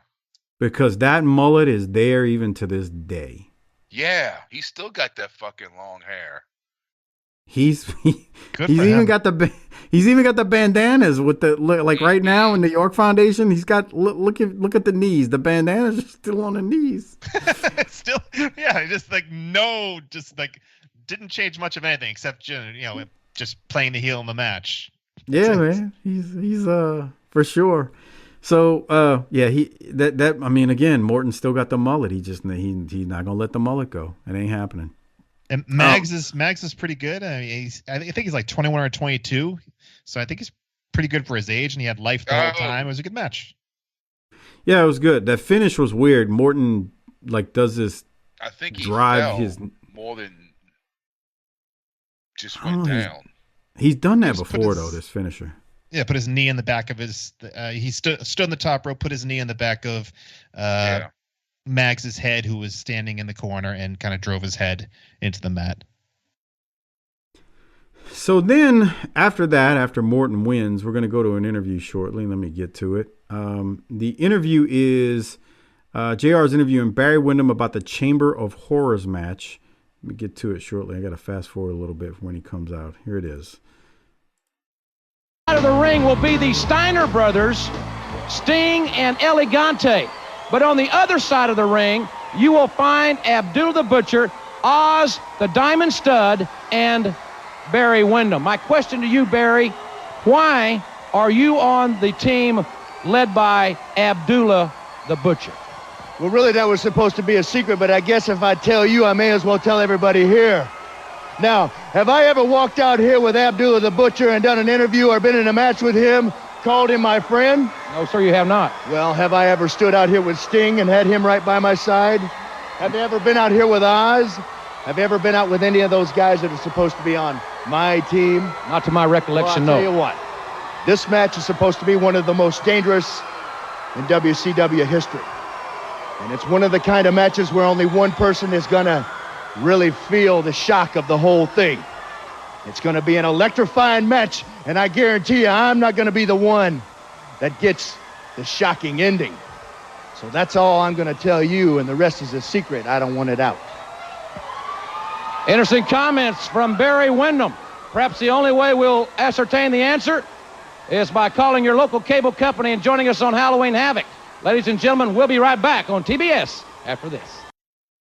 Because that mullet is there even to this day. Yeah, he's still got that fucking long hair. He's even got the bandanas with the like right now in the York Foundation. He's got look at the knees. The bandanas are still on the knees. Still, just like didn't change much of anything except just playing the heel in the match. Yeah, man, he's for sure. So I mean, again, Morton still got the mullet. He's not gonna let the mullet go. It ain't happening. And Mags is pretty good. I mean, I think he's like 21 or 22, so I think he's pretty good for his age. And he had life the whole time. It was a good match. Yeah, it was good. That finish was weird. Morton does this. I think he drive fell more than just went down. He's done that before though. This finisher. Yeah, put his knee in the back of his. He stood on the top rope, put his knee in the back of Mags's head, who was standing in the corner, and kind of drove his head into the mat. So then, after Morton wins, we're going to go to an interview shortly. Let me get to it. The interview is JR's interviewing Barry Windham about the Chamber of Horrors match. Let me get to it shortly. I got to fast forward a little bit for when he comes out. Here it is. Out of the ring will be the Steiner brothers, Sting and Elegante. But on the other side of the ring, you will find Abdul the Butcher, Oz the Diamond Stud, and Barry Windham. My question to you, Barry, why are you on the team led by Abdullah the Butcher? Well, really, that was supposed to be a secret, but I guess if I tell you, I may as well tell everybody here. Now, have I ever walked out here with Abdullah the Butcher and done an interview or been in a match with him, called him my friend? No, sir, you have not. Well, have I ever stood out here with Sting and had him right by my side? Have you ever been out here with Oz? Have you ever been out with any of those guys that are supposed to be on my team? Not to my recollection, no. I'll tell you what, this match is supposed to be one of the most dangerous in WCW history. And it's one of the kind of matches where only one person is going to really feel the shock of the whole thing. It's going to be an electrifying match, and I guarantee you I'm not going to be the one that gets the shocking ending. So that's all I'm going to tell you, and the rest is a secret. I don't want it out. Interesting comments from Barry Windham. Perhaps the only way we'll ascertain the answer is by calling your local cable company and joining us on Halloween Havoc. Ladies and gentlemen, we'll be right back on TBS after this.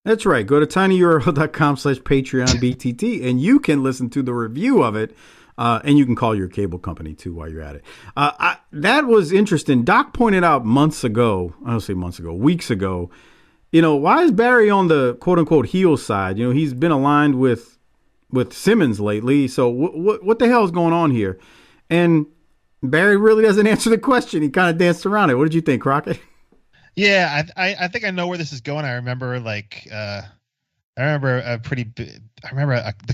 That's right. Go to tinyurl.com/Patreon BTT, and you can listen to the review of it. And you can call your cable company, too, while you're at it. That was interesting. Doc pointed out weeks ago, why is Barry on the quote-unquote heel side? He's been aligned with Simmons lately. So what the hell is going on here? And Barry really doesn't answer the question. He kind of danced around it. What did you think, Crockett? Yeah, I think I know where this is going. I remember the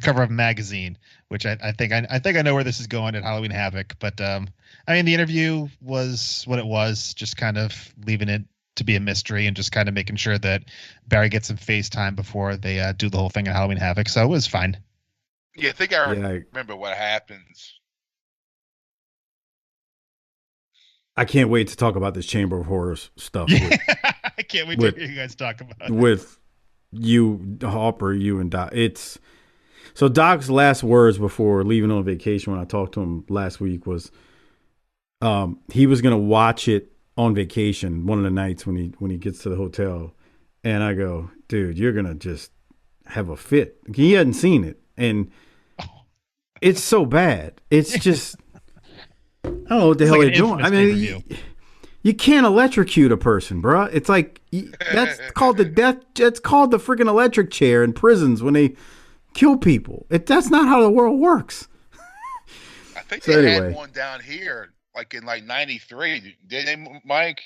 cover of a magazine, which I think I know where this is going at Halloween Havoc. But the interview was what it was, just kind of leaving it to be a mystery and just kind of making sure that Barry gets some face time before they do the whole thing at Halloween Havoc. So it was fine. Yeah, I think I remember what happens. I can't wait to talk about this Chamber of Horrors stuff. I can't wait to hear you guys talk about it. With you, Harper, you and Doc. So Doc's last words before leaving on vacation when I talked to him last week was he was going to watch it on vacation one of the nights when he gets to the hotel. And I go, dude, you're going to just have a fit. He hadn't seen it. And it's so bad. It's just, I don't know what the hell they're doing. You can't electrocute a person, bro. It's like that's called the death. It's called the freaking electric chair in prisons when they kill people. That's not how the world works. I think they had one down here, like in '93. Did they, Mike?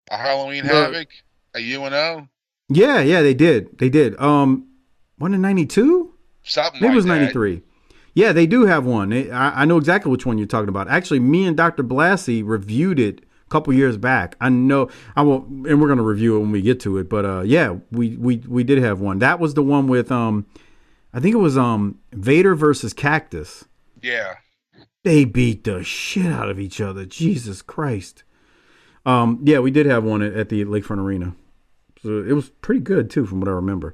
A Halloween Havoc, a UNO. Yeah, they did. They did. Wasn't it '92? Something. Maybe it was '93. Yeah, they do have one. I know exactly which one you're talking about. Actually, me and Dr. Blassie reviewed it a couple years back. I know I won't, and we're going to review it when we get to it. But we did have one. That was the one with I think it was Vader versus Cactus. Yeah, They beat the shit out of each other. Jesus Christ. Yeah, we did have one at the Lakefront Arena. So it was pretty good too, from what I remember.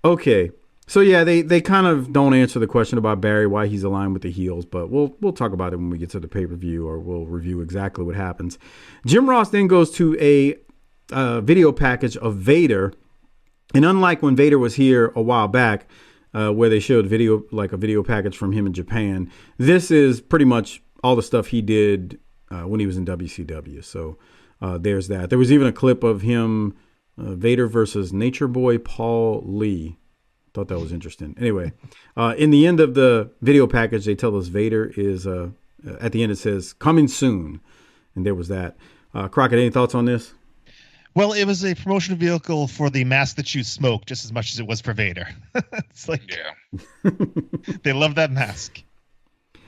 Okay. So yeah, they kind of don't answer the question about Barry, why he's aligned with the heels, but we'll talk about it when we get to the pay-per-view, or we'll review exactly what happens. Jim Ross then goes to a video package of Vader, and unlike when Vader was here a while back, where they showed a video package from him in Japan, this is pretty much all the stuff he did when he was in WCW. So there's that. There was even a clip of him, Vader versus Nature Boy Paul Lee. Thought that was interesting. Anyway, in the end of the video package, they tell us Vader is, at the end it says, coming soon. And there was that. Crockett, any thoughts on this? Well, it was a promotional vehicle for the mask that you smoke just as much as it was for Vader. It's like, yeah. They love that mask.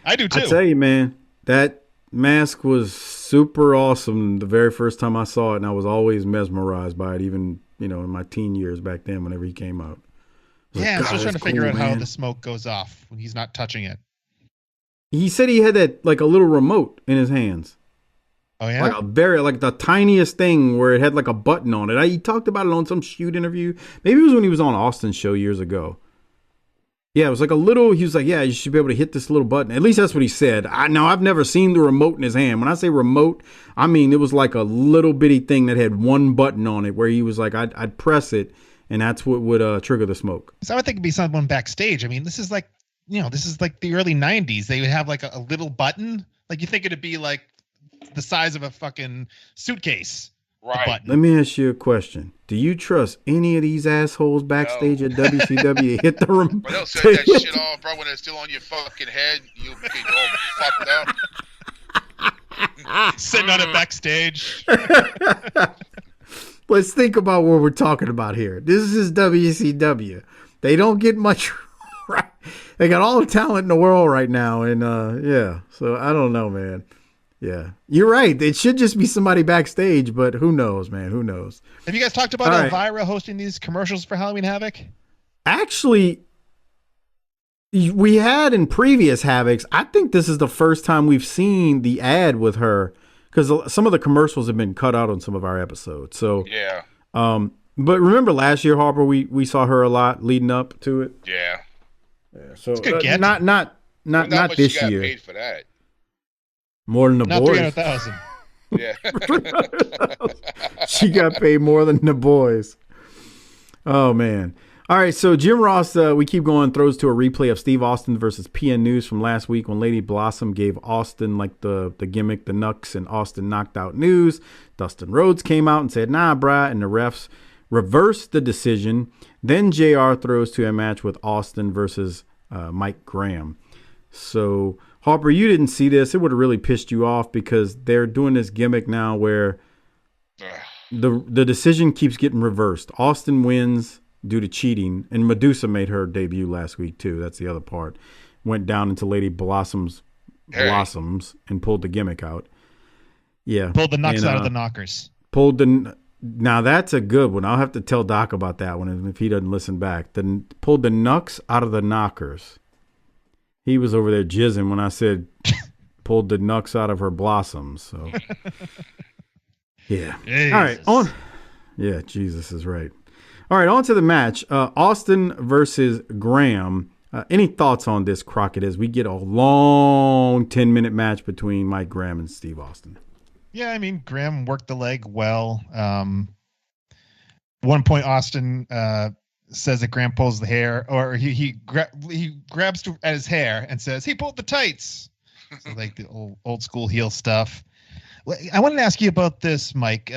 I do too. I tell you, man, that mask was super awesome the very first time I saw it, and I was always mesmerized by it, even, in my teen years back then whenever he came out. Yeah, I was just trying to figure out how the smoke goes off when he's not touching it. He said he had that, like a little remote in his hands. Oh, yeah? Like the tiniest thing where it had like a button on it. He talked about it on some shoot interview. Maybe it was when he was on Austin's show years ago. Yeah, it was like a little, he was like, yeah, you should be able to hit this little button. At least that's what he said. I've never seen the remote in his hand. When I say remote, I mean, it was like a little bitty thing that had one button on it where he was like, I'd press it, and that's what would trigger the smoke. So I would think it'd be someone backstage. I mean, this is like the early 90s. They would have like a little button. Like you think it'd be like the size of a fucking suitcase. Right. Let me ask you a question. Do you trust any of these assholes backstage at WCW to hit the remote? But they'll set that shit off, bro, when it's still on your fucking head. You'll get all fucked up. Sitting on it backstage. Let's think about what we're talking about here. This is WCW. They don't get much right. They got all the talent in the world right now. And yeah, so I don't know, man. Yeah, you're right. It should just be somebody backstage, but who knows, man? Who knows? Have you guys talked about Elvira hosting these commercials for Halloween Havoc? Actually, we had in previous Havocs. I think this is the first time we've seen the ad with her, because some of the commercials have been cut out on some of our episodes. So yeah. But remember last year, Harper, we saw her a lot leading up to it. Yeah. So it's good get. Not this she got year. Paid for that. More than the not boys. $300,000. Yeah. She got paid more than the boys. Oh, man. All right, so Jim Ross, we keep going, throws to a replay of Steve Austin versus PN News from last week when Lady Blossom gave Austin like the gimmick, the Nux, and Austin knocked out News. Dustin Rhodes came out and said, nah, brah, and the refs reversed the decision. Then JR throws to a match with Austin versus Mike Graham. So, Harper, you didn't see this. It would have really pissed you off because they're doing this gimmick now where the decision keeps getting reversed. Austin wins due to cheating, and Medusa made her debut last week too. That's the other part. Went down into Lady Blossoms and pulled the gimmick out. Yeah, pulled the knocks out of the knockers. Now that's a good one. I'll have to tell Doc about that one if he doesn't listen back. Then pulled the knucks out of the knockers. He was over there jizzing when I said pulled the knucks out of her blossoms. So yeah. Jesus. All right. On. Yeah, Jesus is right. All right, on to the match. Austin versus Graham. Any thoughts on this, Crockett, as we get a long 10-minute match between Mike Graham and Steve Austin? Yeah, I mean, Graham worked the leg well. One point, Austin says that Graham pulls the hair, or he grabs at his hair and says, he pulled the tights. So like the old school heel stuff. I wanted to ask you about this, Mike.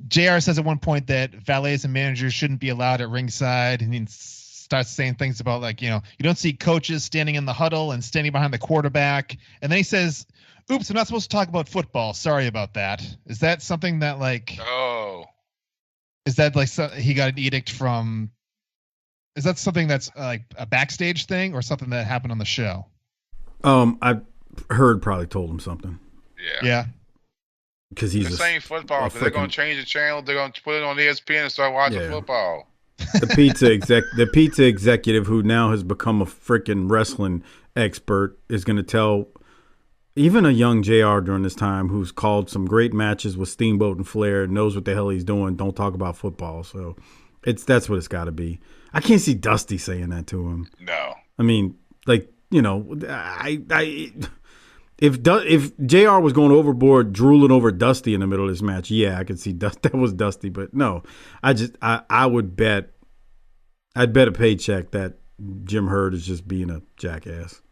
JR says at one point that valets and managers shouldn't be allowed at ringside, and he starts saying things about like, you don't see coaches standing in the huddle and standing behind the quarterback. And then he says, oops, I'm not supposed to talk about football. Sorry about that. Is that something that like, is that like he got an edict from, is that something that's like a backstage thing or something that happened on the show? I heard probably told him something. Yeah. Because he's the same football. Because they're going to change the channel. They're going to put it on ESPN and start watching football. The pizza executive who now has become a freaking wrestling expert is going to tell even a young JR during this time who's called some great matches with Steamboat and Flair, knows what the hell he's doing, don't talk about football. So that's what it's got to be. I can't see Dusty saying that to him. No. I mean, like, you know, if JR was going overboard, drooling over Dusty in the middle of this match, yeah, I could see that was Dusty. But no, I would bet, I'd bet a paycheck that Jim Herd is just being a jackass.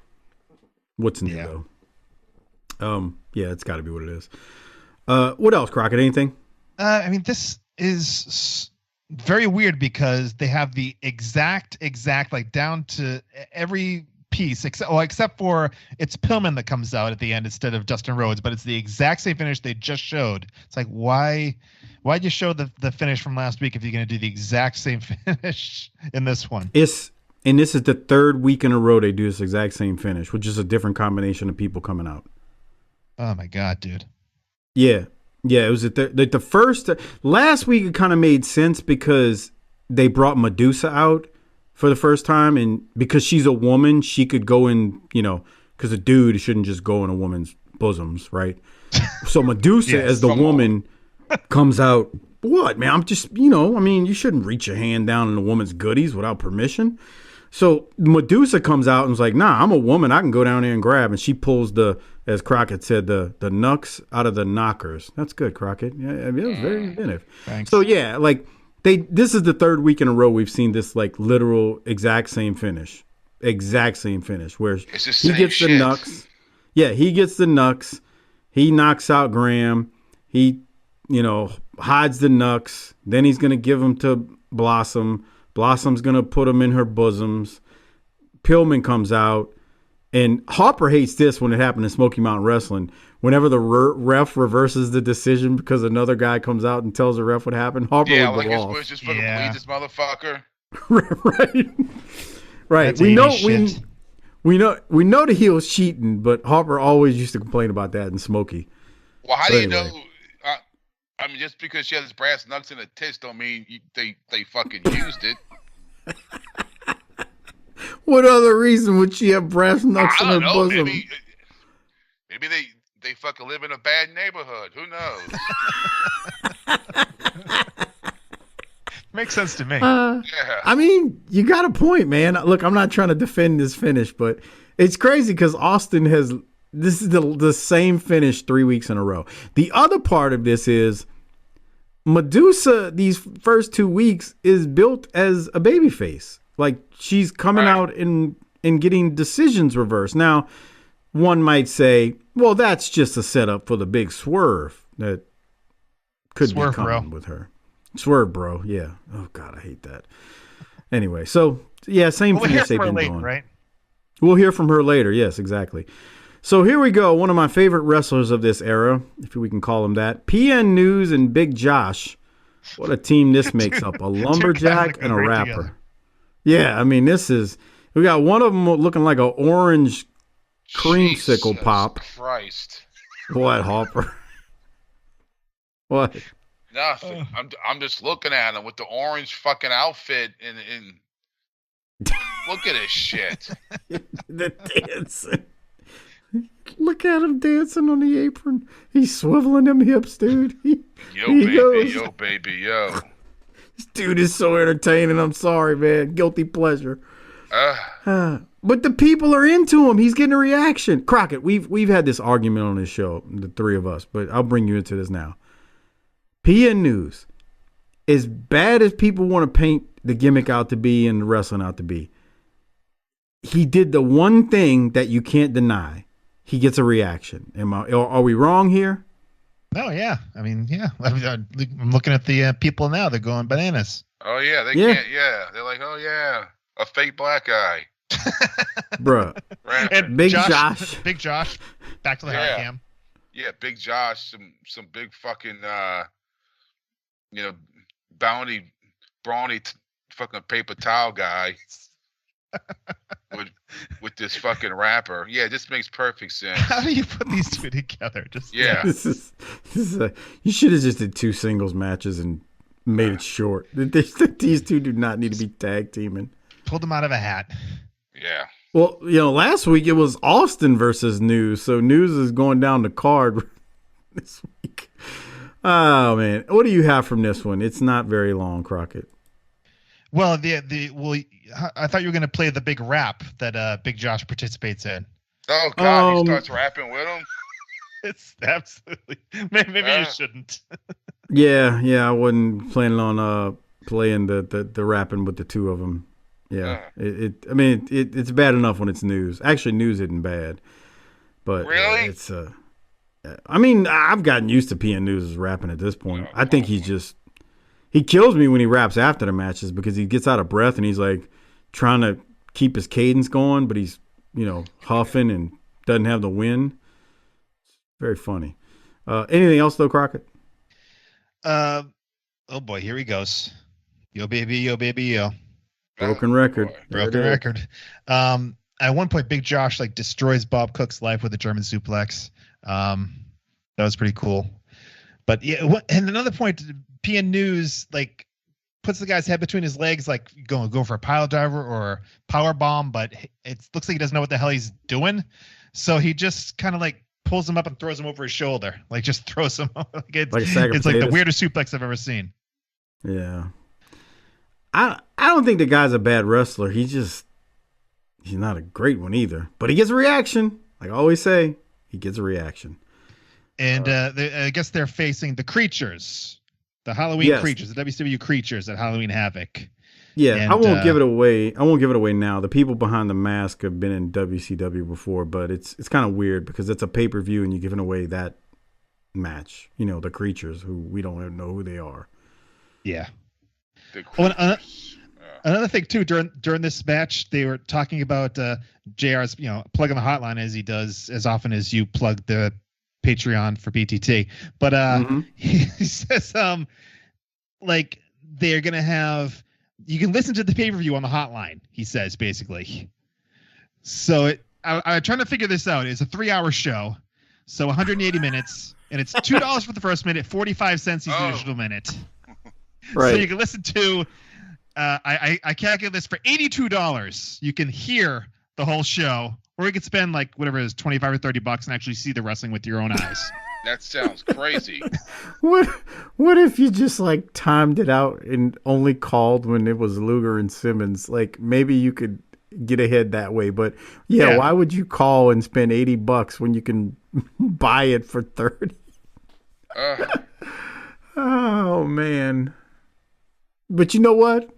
What's new though? Yeah, it's got to be what it is. What else, Crockett? Anything? I mean, this is very weird because they have the exact, like down to every piece, except for it's Pillman that comes out at the end instead of Dustin Rhodes, but it's the exact same finish they just showed. It's like, why'd you show the finish from last week if you're going to do the exact same finish in this one? And this is the third week in a row they do this exact same finish, which is a different combination of people coming out. Oh my God, dude. Yeah. It was the first last week. It kind of made sense because they brought Medusa out for the first time, and because she's a woman, she could go in, you know, because a dude shouldn't just go in a woman's bosoms, right? So Medusa as the woman comes out. What, man? I'm just, you know, I mean, you shouldn't reach your hand down in a woman's goodies without permission. So Medusa comes out and is like, nah, I'm a woman. I can go down there and grab. And she pulls as Crockett said, the knucks out of the knockers. That's good, Crockett. Yeah, I mean, it was very inventive. Thanks. So, yeah, like, this is the third week in a row we've seen this, like, literal exact same finish. Exact same finish. Where he gets the knucks. Yeah, he gets the knucks. He knocks out Graham. He, you know, hides the knucks. Then he's going to give them to Blossom. Blossom's going to put them in her bosoms. Pillman comes out. And Harper hates this when it happened in Smoky Mountain Wrestling. Whenever the ref reverses the decision because another guy comes out and tells the ref what happened, Harper would go off. Yeah, just fucking bleed this motherfucker. Right. We know the heel's cheating, but Harper always used to complain about that in Smoky. Well, how do you know? I mean, just because she has brass knucks in her tits don't mean they fucking used it. What other reason would she have brass knucks in her bosom? Maybe they fucking live in a bad neighborhood. Who knows? Makes sense to me. Yeah. I mean, you got a point, man. Look, I'm not trying to defend this finish, but it's crazy because Austin has this is the same finish 3 weeks in a row. The other part of this is Medusa, these first 2 weeks, is built as a babyface. Like, she's coming out and getting decisions reversed. Now, one might say, well, that's just a setup for the big swerve that could be coming with her. Swerve, bro. Yeah. Oh, God, I hate that. Anyway, so, yeah, same thing they've been doing. Right? We'll hear from her later. Yes, exactly. So here we go. One of my favorite wrestlers of this era, if we can call him that. PN News and Big Josh. What a team this makes up. A lumberjack and a rapper. Together. Yeah, I mean, we got one of them looking like an orange creamsicle Jesus pop. Christ. What, Harper? What? Nothing. I'm just looking at him with the orange fucking outfit and look at this shit. The dancing. Look at him dancing on the apron. He's swiveling them hips, dude. Yo, baby, yo. This dude is so entertaining. I'm sorry, man. Guilty pleasure. But the people are into him. He's getting a reaction. Crockett, we've had this argument on this show, the three of us, but I'll bring you into this now. PN News, as bad as people want to paint the gimmick out to be and the wrestling out to be, he did the one thing that you can't deny. He gets a reaction. Are we wrong here? No, yeah. I mean, yeah. I'm looking at the people now. They're going bananas. Oh, yeah. They can't. Yeah. They're like, oh, yeah. A fake black guy. Bruh. Right. And Big Josh. Big Josh. Back to the hard cam. Yeah, Big Josh. Some big fucking, brawny fucking paper towel guy. with this fucking rapper. Yeah, this makes perfect sense. How do you put these two together? This is you should have just did two singles matches and Made it short. These two do not need to be tag teaming. Pulled them out of a hat. Yeah. Well, last week it was Austin versus News, so News is going down the card this week. Oh man, what do you have from this one? It's not very long, Crockett. Well, I thought you were going to play the big rap that Big Josh participates in. Oh God, he starts rapping with him. It's absolutely. Maybe you shouldn't. Yeah, I wasn't planning on playing the rapping with the two of them. Yeah, it's bad enough when it's News. Actually, News isn't bad, but really, it's I've gotten used to PN News' rapping at this point. I think he kills me when he raps after the matches because he gets out of breath and he's like trying to keep his cadence going, but he's huffing and doesn't have the wind. Very funny. Anything else though, Crockett? Oh boy, here he goes. Yo baby, yo. Broken record. Broken record. At one point, Big Josh destroys Bob Cook's life with a German suplex. That was pretty cool. But yeah, and another point, PN News puts the guy's head between his legs, going for a pile driver or power bomb, but it looks like he doesn't know what the hell he's doing. So he just kind of pulls him up and throws him over his shoulder, just throws him. It's like the weirdest suplex I've ever seen. Yeah. I don't think the guy's a bad wrestler. He's not a great one either. But he gets a reaction. Like I always say, he gets a reaction. And I guess they're facing the Creatures, the Halloween Creatures, the WCW Creatures at Halloween Havoc. Yeah, and, I won't give it away. I won't give it away now. The people behind the mask have been in WCW before, but it's kind of weird because it's a pay-per-view and you're giving away that match. The Creatures, who we don't even know who they are. Yeah. Another thing too, during this match, they were talking about JR's plugging the hotline as he does as often as you plug the Patreon for BTT. But he says they're gonna have, you can listen to the pay-per-view on the hotline, he says basically. So I'm trying to figure this out. It's a 3-hour show, so 180 minutes, and it's $2 for the first minute, 45 cents each additional minute. Right. So you can listen to, I calculate this for $82. You can hear the whole show, or you could spend whatever it is, $25 or $30 and actually see the wrestling with your own eyes. That sounds crazy. What if you just timed it out and only called when it was Luger and Simmons? Maybe you could get ahead that way, but yeah. Why would you call and spend $80 when you can buy it for $30? Oh man. But you know what?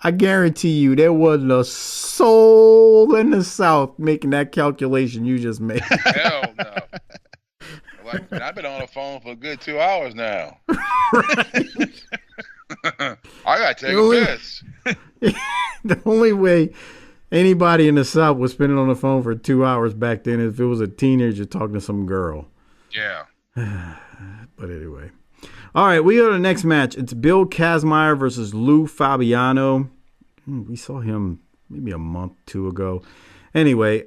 I guarantee you there wasn't a soul in the South making that calculation you just made. Hell no. I've been on the phone for a good 2 hours now. I got to take a piss. The only way anybody in the South was spending on the phone for 2 hours back then is if it was a teenager talking to some girl. Yeah. But anyway. All right, we go to the next match. It's Bill Kazmaier versus Lou Fabiano. We saw him maybe a month, 2 ago. Anyway,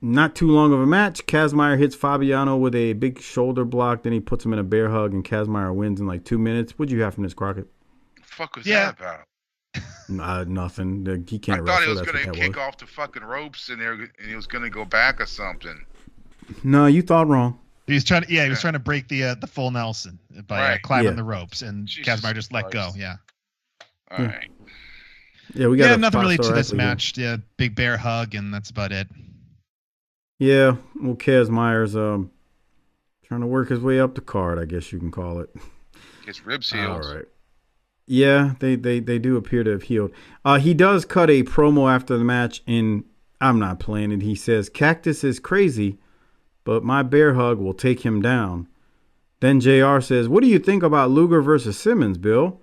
not too long of a match. Kazmaier hits Fabiano with a big shoulder block. Then he puts him in a bear hug, and Kazmaier wins in 2 minutes. What'd you have from this, Crockett? The fuck was that about? Nothing. He can't wrestle. I thought he was going to kick off the fucking ropes in there, and he was going to go back or something. No, you thought wrong. He was trying to break the full Nelson by climbing the ropes, and Kazmaier just let go. Yeah. All right. Yeah, we got nothing really to this match. Yeah, big bear hug, and that's about it. Yeah, well, Kazmaier's trying to work his way up the card, I guess you can call it. His ribs healed. All right. Yeah, they do appear to have healed. He does cut a promo after the match, and I'm not playing it. He says, "Cactus is crazy, but my bear hug will take him down." Then JR says, "What do you think about Luger versus Simmons, Bill?"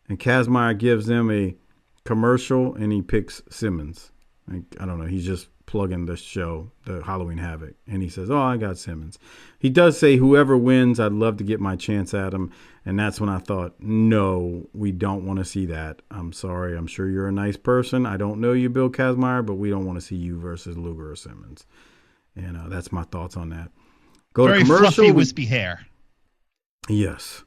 And Kazmaier gives them a commercial, and he picks Simmons. I don't know. He's just plugging the show, the Halloween Havoc. And he says, "Oh, I got Simmons." He does say, "Whoever wins, I'd love to get my chance at him." And that's when I thought, no, we don't want to see that. I'm sorry. I'm sure you're a nice person. I don't know you, Bill Kazmaier, but we don't want to see you versus Luger or Simmons. And that's my thoughts on that. Go Very to commercial. Fluffy, wispy hair. Yes.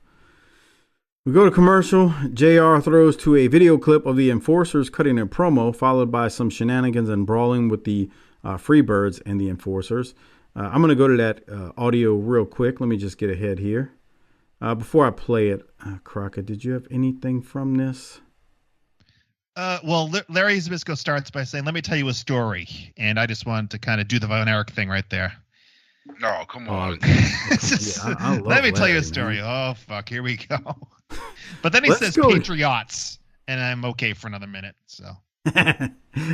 We go to commercial. JR throws to a video clip of the Enforcers cutting a promo, followed by some shenanigans and brawling with the Freebirds and the Enforcers. I'm going to go to that audio real quick. Let me just get ahead here. Before I play it, Crockett, did you have anything from this? Well, Larry Zbyszko starts by saying, "Let me tell you a story," and I just wanted to kind of do the Von Erich thing right there. No, come on. Let me tell you a story. Man. Oh, fuck, here we go. But then he says Patriots, and I'm okay for another minute. So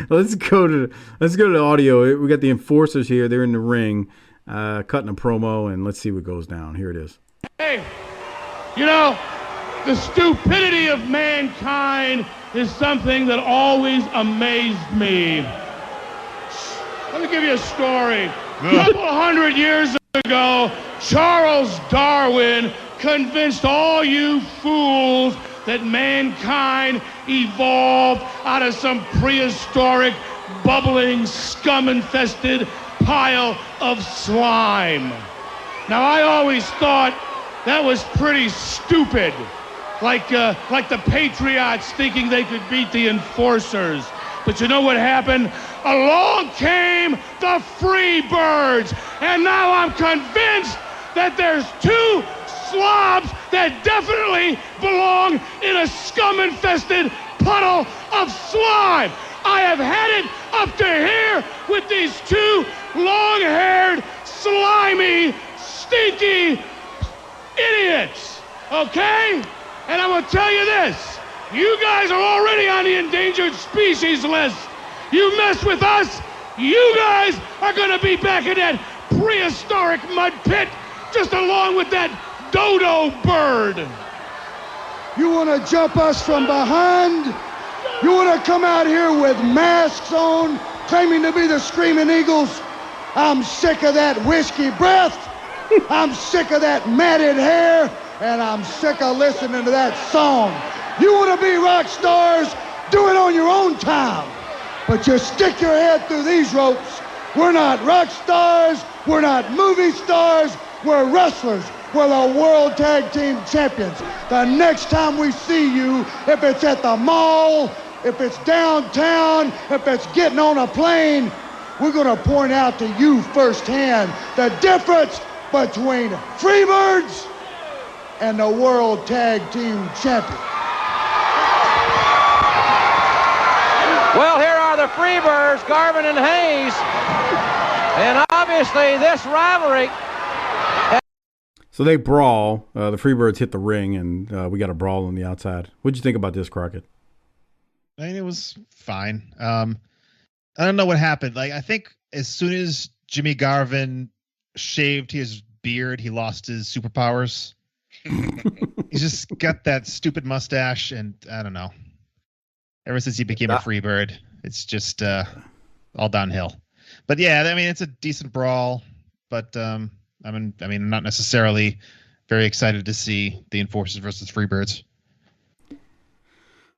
let's go to the audio. We got the Enforcers here. They're in the ring, cutting a promo, and let's see what goes down. Here it is. Hey, you know, the stupidity of mankind is something that always amazed me. Let me give you a story. A couple hundred years ago, Charles Darwin convinced all you fools that mankind evolved out of some prehistoric, bubbling, scum-infested pile of slime. Now, I always thought that was pretty stupid. Like the Patriots thinking they could beat the Enforcers. But you know what happened? Along came the Freebirds. And now I'm convinced that there's two slobs that definitely belong in a scum-infested puddle of slime. I have had it up to here with these two long-haired, slimy, stinky idiots. Okay? And I'm going to tell you this. You guys are already on the endangered species list. You mess with us, you guys are going to be back in that prehistoric mud pit just along with that dodo bird. You want to jump us from behind? You want to come out here with masks on, claiming to be the Screaming Eagles? I'm sick of that whiskey breath. I'm sick of that matted hair. And I'm sick of listening to that song. You want to be rock stars? Do it on your own time. But you stick your head through these ropes. We're not rock stars. We're not movie stars. We're wrestlers. We're the World Tag Team Champions. The next time we see you, if it's at the mall, if it's downtown, if it's getting on a plane, we're going to point out to you firsthand the difference between Freebirds and the World Tag Team Champion. Well, here are the Freebirds, Garvin and Hayes. And obviously this rivalry... So they brawl. The Freebirds hit the ring, and we got a brawl on the outside. What'd you think about this, Crockett? I mean, it was fine. I don't know what happened. Like, I think as soon as Jimmy Garvin shaved his beard, he lost his superpowers. He's just got that stupid mustache, and I don't know. Ever since he became a Freebird, it's just all downhill. But yeah, I mean, it's a decent brawl, but I mean, I'm not necessarily very excited to see the Enforcers versus Freebirds.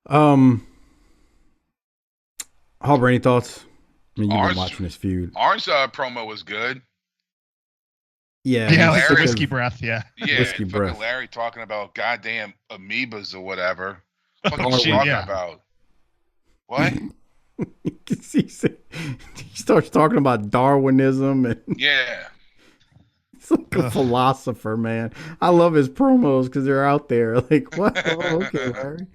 Harper, any thoughts? I mean, you've been watching this feud. Ours promo was good. Yeah, like the whiskey breath. Yeah, whiskey breath. Larry talking about goddamn amoebas or whatever. What are you talking about? What? He starts talking about Darwinism and yeah. He's like a philosopher, man. I love his promos because they're out there. Like, what? Oh, okay, Larry.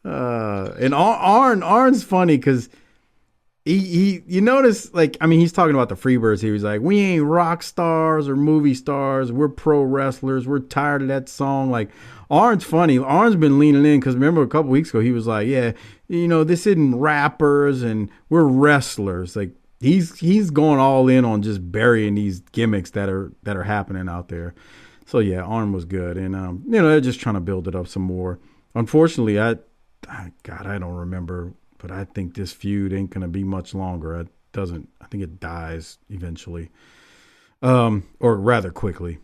And Arn's funny because you notice, like, I mean, he's talking about the Freebirds. He was like, we ain't rock stars or movie stars. We're pro wrestlers. We're tired of that song. Like, Arn's funny. Arn's been leaning in because remember a couple weeks ago he was like, yeah, you know, this isn't rappers and we're wrestlers. Like, he's going all in on just burying these gimmicks that are happening out there. So yeah, Arn was good, and you know, they're just trying to build it up some more. Unfortunately, I don't remember. But I think this feud ain't going to be much longer. I think it dies eventually. Or rather quickly.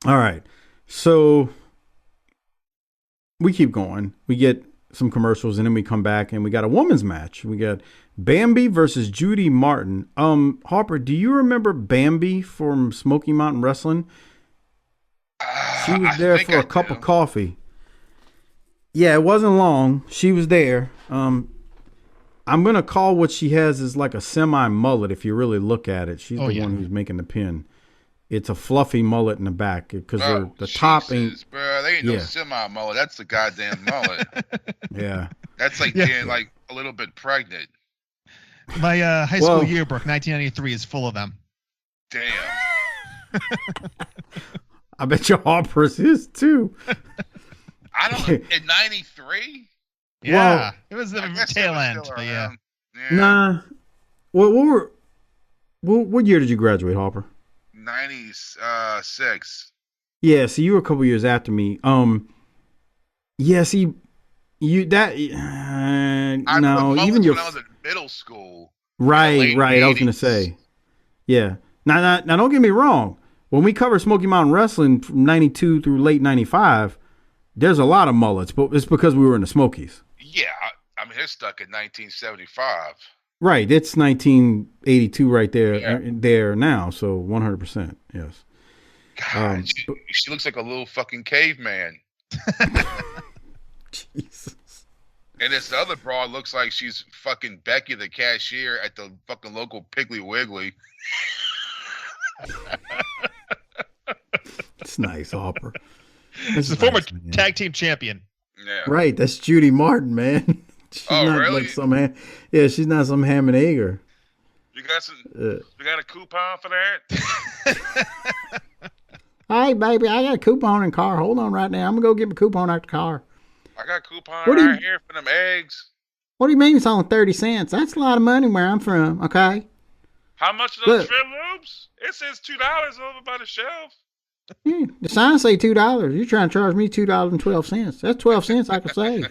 All right. So we keep going. We get some commercials and then we come back and we got a women's match. We got Bambi versus Judy Martin. Harper, do you remember Bambi from Smoky Mountain Wrestling? She was there for a cup of coffee. Yeah, it wasn't long. She was there. I'm gonna call what she has is like a semi mullet. If you really look at it, she's the one who's making the pin. It's a fluffy mullet in the back because the top ain't. Bro, they ain't no semi mullet. That's the goddamn mullet. Yeah, that's like being like a little bit pregnant. My high school yearbook, 1993, is full of them. Damn. I bet your Harper's is too. I don't know. In 93? Yeah. It was the tail end. But yeah. Nah. Well, what year did you graduate, Harper? 96. Yeah, so you were a couple years after me. Yeah, see, you that no, even your when I was in middle school. Right. I was gonna say, yeah. Now, don't get me wrong. When we covered Smoky Mountain Wrestling from '92 through late '95, there's a lot of mullets, but it's because we were in the Smokies. Yeah, I mean, they're stuck in 1975. Right, it's 1982 right there, there now. So 100%, yes. God, she looks like a little fucking caveman. Jesus. And this other broad looks like she's fucking Becky the cashier at the fucking local Piggly Wiggly. It's nice, Harper. This is a former tag team champion. Yeah. Right, that's Judy Martin, man. She's not really? like she's not some ham and egger. You got a coupon for that? Hey, baby, I got a coupon in the car. Hold on right now. I'm going to go get my coupon out the car. I got a coupon right here for them eggs. What do you mean it's only 30 cents? That's a lot of money where I'm from, okay? How much are those trim loops? It says $2 over by the shelf. Yeah, the sign say $2. You're trying to charge me $2.12. That's 12 cents I can save.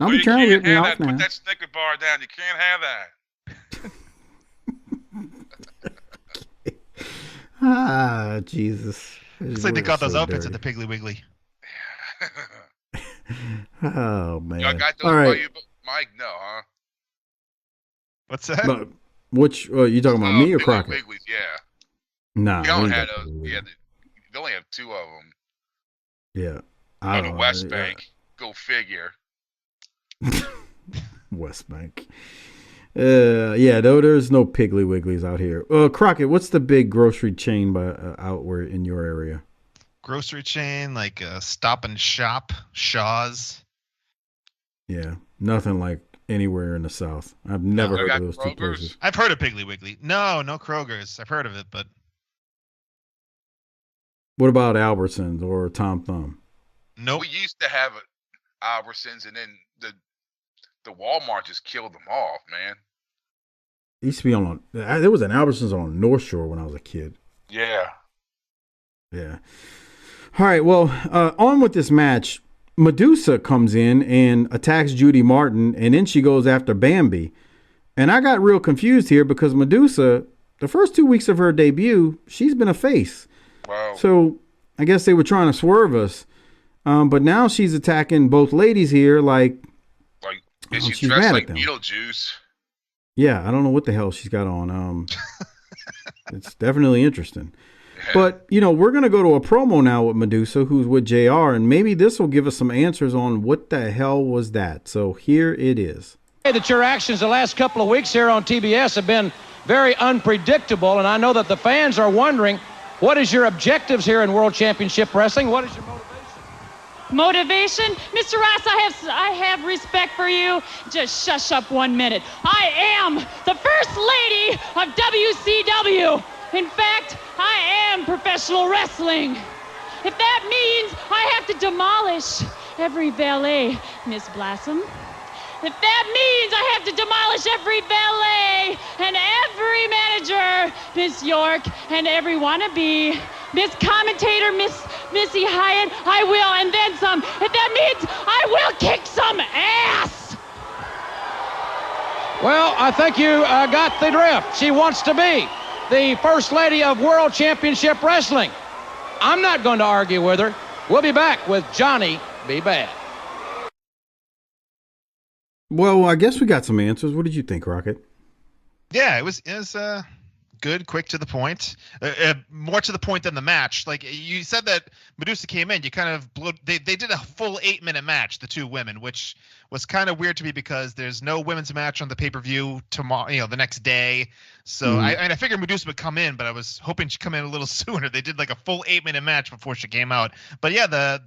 Don't be trying to get me off now. Put that Snicker bar down. You can't have that. Jesus. It's like they got those outfits at the Piggly Wiggly. Oh, man. Y'all got those all right. Mike, no, huh? What's that? No, which, you talking about me or Crockett? Wigglies, yeah. Nah. You don't have those. Yeah, they only have 2 of them. Yeah. On the West Bank. Go figure. West Bank. Yeah, though there's no Piggly Wigglies out here. Crockett, what's the big grocery chain out where in your area? Grocery chain, like Stop and Shop, Shaw's. Yeah, nothing like anywhere in the South. I've never heard of those two places. I've heard of Piggly Wiggly. No Kroger's. I've heard of it, but. What about Albertsons or Tom Thumb? Nope. We used to have Albertsons, and then the Walmart just killed them off, man. It used to be there was an Albertsons on North Shore when I was a kid. Yeah. Yeah. All right, well, on with this match. Medusa comes in and attacks Judy Martin, and then she goes after Bambi. And I got real confused here because Medusa, the first 2 weeks of her debut, she's been a face. Wow. So I guess they were trying to swerve us. But now she's attacking both ladies here like she's dressed like Beetlejuice. Yeah, I don't know what the hell she's got on. It's definitely interesting. But, we're going to go to a promo now with Medusa, who's with JR, and maybe this will give us some answers on what the hell was that. So here it is. That your actions the last couple of weeks here on TBS have been very unpredictable, and I know that the fans are wondering, what is your objectives here in World Championship Wrestling? What is your motivation? Mr. Ross, I have respect for you. Just shush up 1 minute. I am the First Lady of WCW. In fact, I am professional wrestling. If that means I have to demolish every valet, Miss Blossom. If that means I have to demolish every valet and every manager, Miss York, and every wannabe, Miss Commentator, Missy Hyatt, I will, and then some. If that means I will kick some ass. Well, I think you got the drift. She wants to be the First Lady of World Championship Wrestling. I'm not going to argue with her. We'll be back with Johnny B. Bad. Well, I guess we got some answers. What did you think, Rocket? Yeah, it was good, quick to the point. More to the point than the match. Like you said that Medusa came in, you kind of blew. They did a full 8-minute match, the two women, which was kind of weird to me because there's no women's match on the pay-per-view tomorrow, the next day. So I figured Medusa would come in, but I was hoping she'd come in a little sooner. They did like a full 8-minute match before she came out. But yeah, the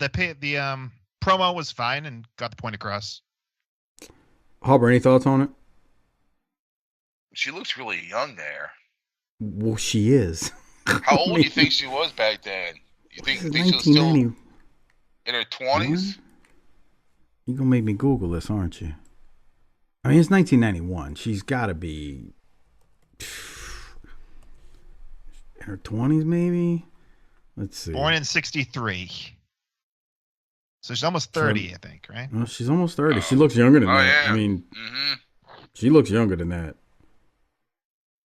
promo was fine and got the point across. Harper, any thoughts on it? She looks really young there. Well, she is. How old do you think she was back then? You think she was still in her 20s? You're going to make me Google this, aren't you? I mean, it's 1991. She's got to be in her 20s, maybe? Let's see. Born in 63. So she's almost 30, I think, right? Well, she's almost 30. She looks younger than that. Yeah. I mean, she looks younger than that.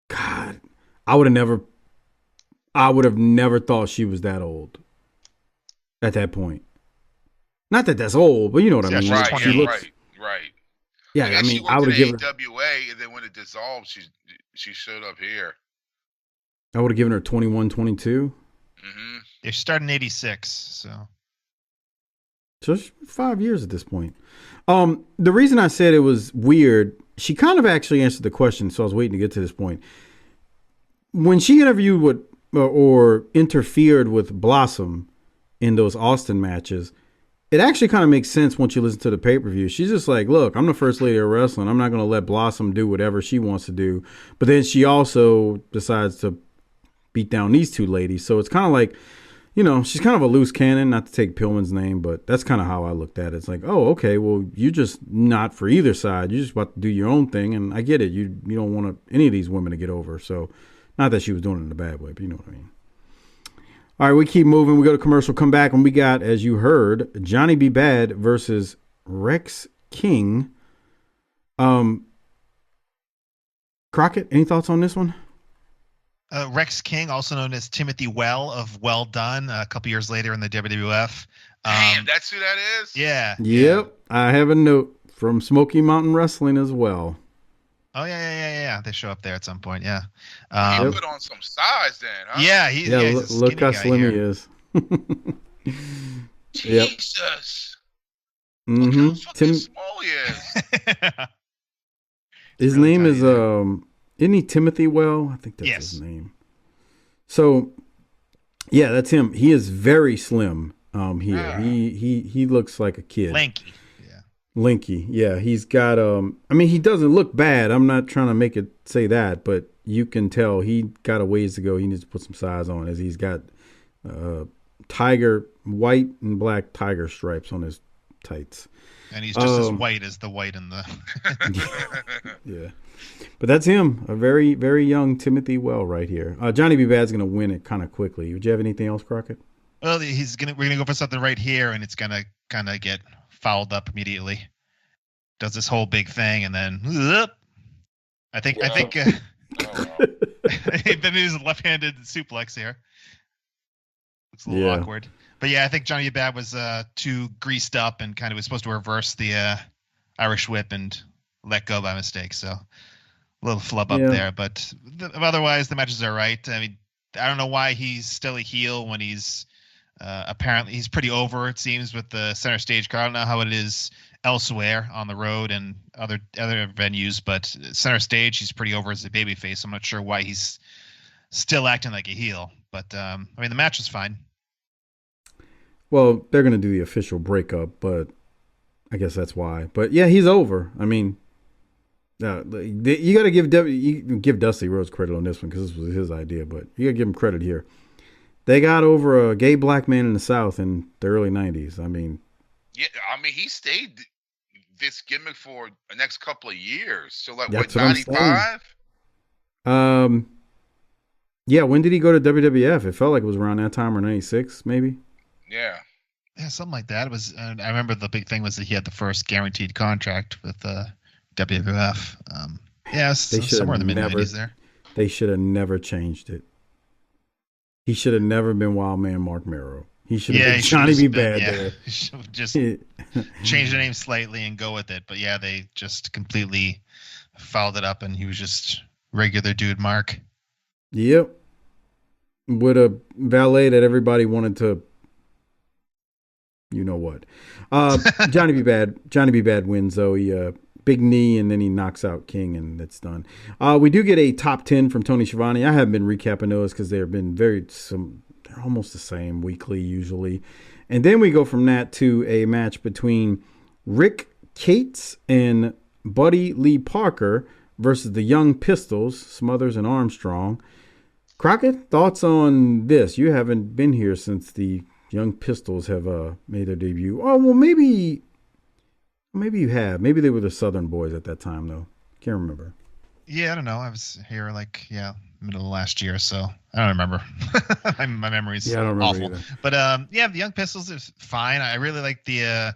God, I would have never thought she was that old at that point. Not that that's old, but you know what I mean. Right, she looks, right. Yeah, I mean, I would have given her AWA, and then when it dissolved, she showed up here. I would have given her 21, 22. Mm-hmm. Yeah, she started in 86, So it's 5 years at this point. The reason I said it was weird, she kind of actually answered the question, so I was waiting to get to this point. When she interviewed with or interfered with Blossom in those Austin matches, it actually kind of makes sense once you listen to the pay-per-view. She's just like, look, I'm the first lady of wrestling. I'm not going to let Blossom do whatever she wants to do. But then she also decides to beat down these two ladies. So it's kind of like, she's kind of a loose cannon, not to take Pillman's name, but that's kind of how I looked at it. It's like, oh, okay, well, you're just not for either side. You're just about to do your own thing, and I get it. You don't want any of these women to get over. So not that she was doing it in a bad way, but you know what I mean. All right, we keep moving. We go to commercial, come back, and we got, as you heard, Johnny B. Bad versus Rex King. Crockett, any thoughts on this one? Rex King, also known as Timothy Well of Well Done, a couple years later in the WWF. Damn, that's who that is? Yeah. Yep. I have a note from Smoky Mountain Wrestling as well. Oh, yeah. They show up there at some point, yeah. He put on some size then, huh? Yeah, he's a look how slim he is. Jesus. Yep. Look how fucking small he is. His name is, isn't he Timothy Well? I think that's his name. So, yeah, that's him. He is very slim here. He looks like a kid. Lanky. Yeah, he's got I mean, he doesn't look bad. I'm not trying to make it say that, but you can tell he got a ways to go. He needs to put some size on, as he's got white and black tiger stripes on his tights. And he's just as white as the white in the Yeah. But that's him, a very, very young Timothy Well right here. Johnny B. Bad's going to win it kind of quickly. Would you have anything else, Crockett? Well, we're gonna go for something right here, and it's gonna kind of get fouled up immediately. Does this whole big thing, and then I think then he's a left-handed suplex here. It's a little awkward, but yeah, I think Johnny Bad was too greased up and kind of was supposed to reverse the Irish whip and let go by mistake. So a little flub up there, but otherwise the matches are right. I mean, I don't know why he's still a heel when he's apparently he's pretty over, it seems, with the center stage crowd. I don't know how it is elsewhere on the road and other venues, but center stage he's pretty over as a babyface. So I'm not sure why he's still acting like a heel. But I mean, the match was fine. Well, they're going to do the official breakup, but I guess that's why. But yeah, he's over. I mean, you got to give Dusty Rhodes credit on this one because this was his idea, but you got to give him credit here. They got over a gay black man in the South in the early 90s. I mean, yeah, I mean, he stayed this gimmick for the next couple of years. So, like, what, 95? Yeah, when did he go to WWF? It felt like it was around that time, or 96, maybe? Yeah, something like that. It was. I remember the big thing was that he had the first guaranteed contract with WWF. Somewhere in the mid-90s there. They should have never changed it. He should have never been Wild Man Mark Merrow. He should have been Johnny B. Bad there. He should have just change the name slightly and go with it. But yeah, they just completely fouled it up, and he was just regular dude Mark. Yep. With a valet that everybody wanted to, you know what. Johnny B. Bad wins, though. He big knee, and then he knocks out King, and that's done. We do get a top 10 from Tony Schiavone. I haven't been recapping those because they've been they're almost the same weekly usually. And then we go from that to a match between Rick Cates and Buddy Lee Parker versus the Young Pistols, Smothers and Armstrong. Crockett, thoughts on this? You haven't been here since the Young Pistols have made their debut. Oh, well, maybe you have. Maybe they were the Southern boys at that time, though. Can't remember. Yeah, I don't know. I was here middle of last year, so I don't remember. My memory's awful. Either. But the Young Pistols is fine. I really like the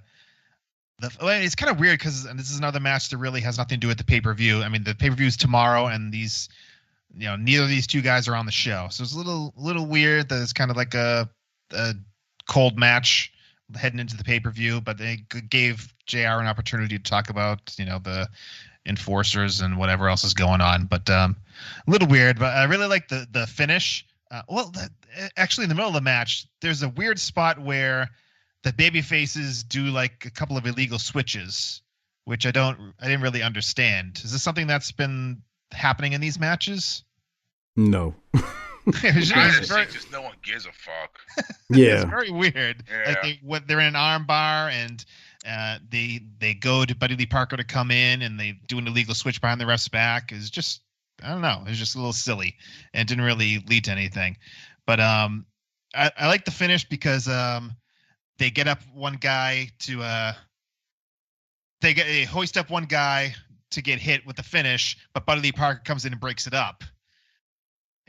it's kind of weird because this is another match that really has nothing to do with the pay-per-view. I mean, the pay-per-view is tomorrow, and these, neither of these two guys are on the show, so it's a little weird that it's kind of like a cold match heading into the pay-per-view. But they gave JR an opportunity to talk about the enforcers and whatever else is going on. But a little weird. But I really like the finish. Actually, in the middle of the match, there's a weird spot where the baby faces do like a couple of illegal switches, which I didn't really understand. Is this something that's been happening in these matches? No. Just no one gives a fuck. Yeah, it's very weird. Yeah. Like they're in an arm bar, and they go to Buddy Lee Parker to come in, and they do an illegal switch behind the ref's back. It's just, I don't know. It's just a little silly, and it didn't really lead to anything. But I like the finish because they get up one guy to they hoist up one guy to get hit with the finish, but Buddy Lee Parker comes in and breaks it up.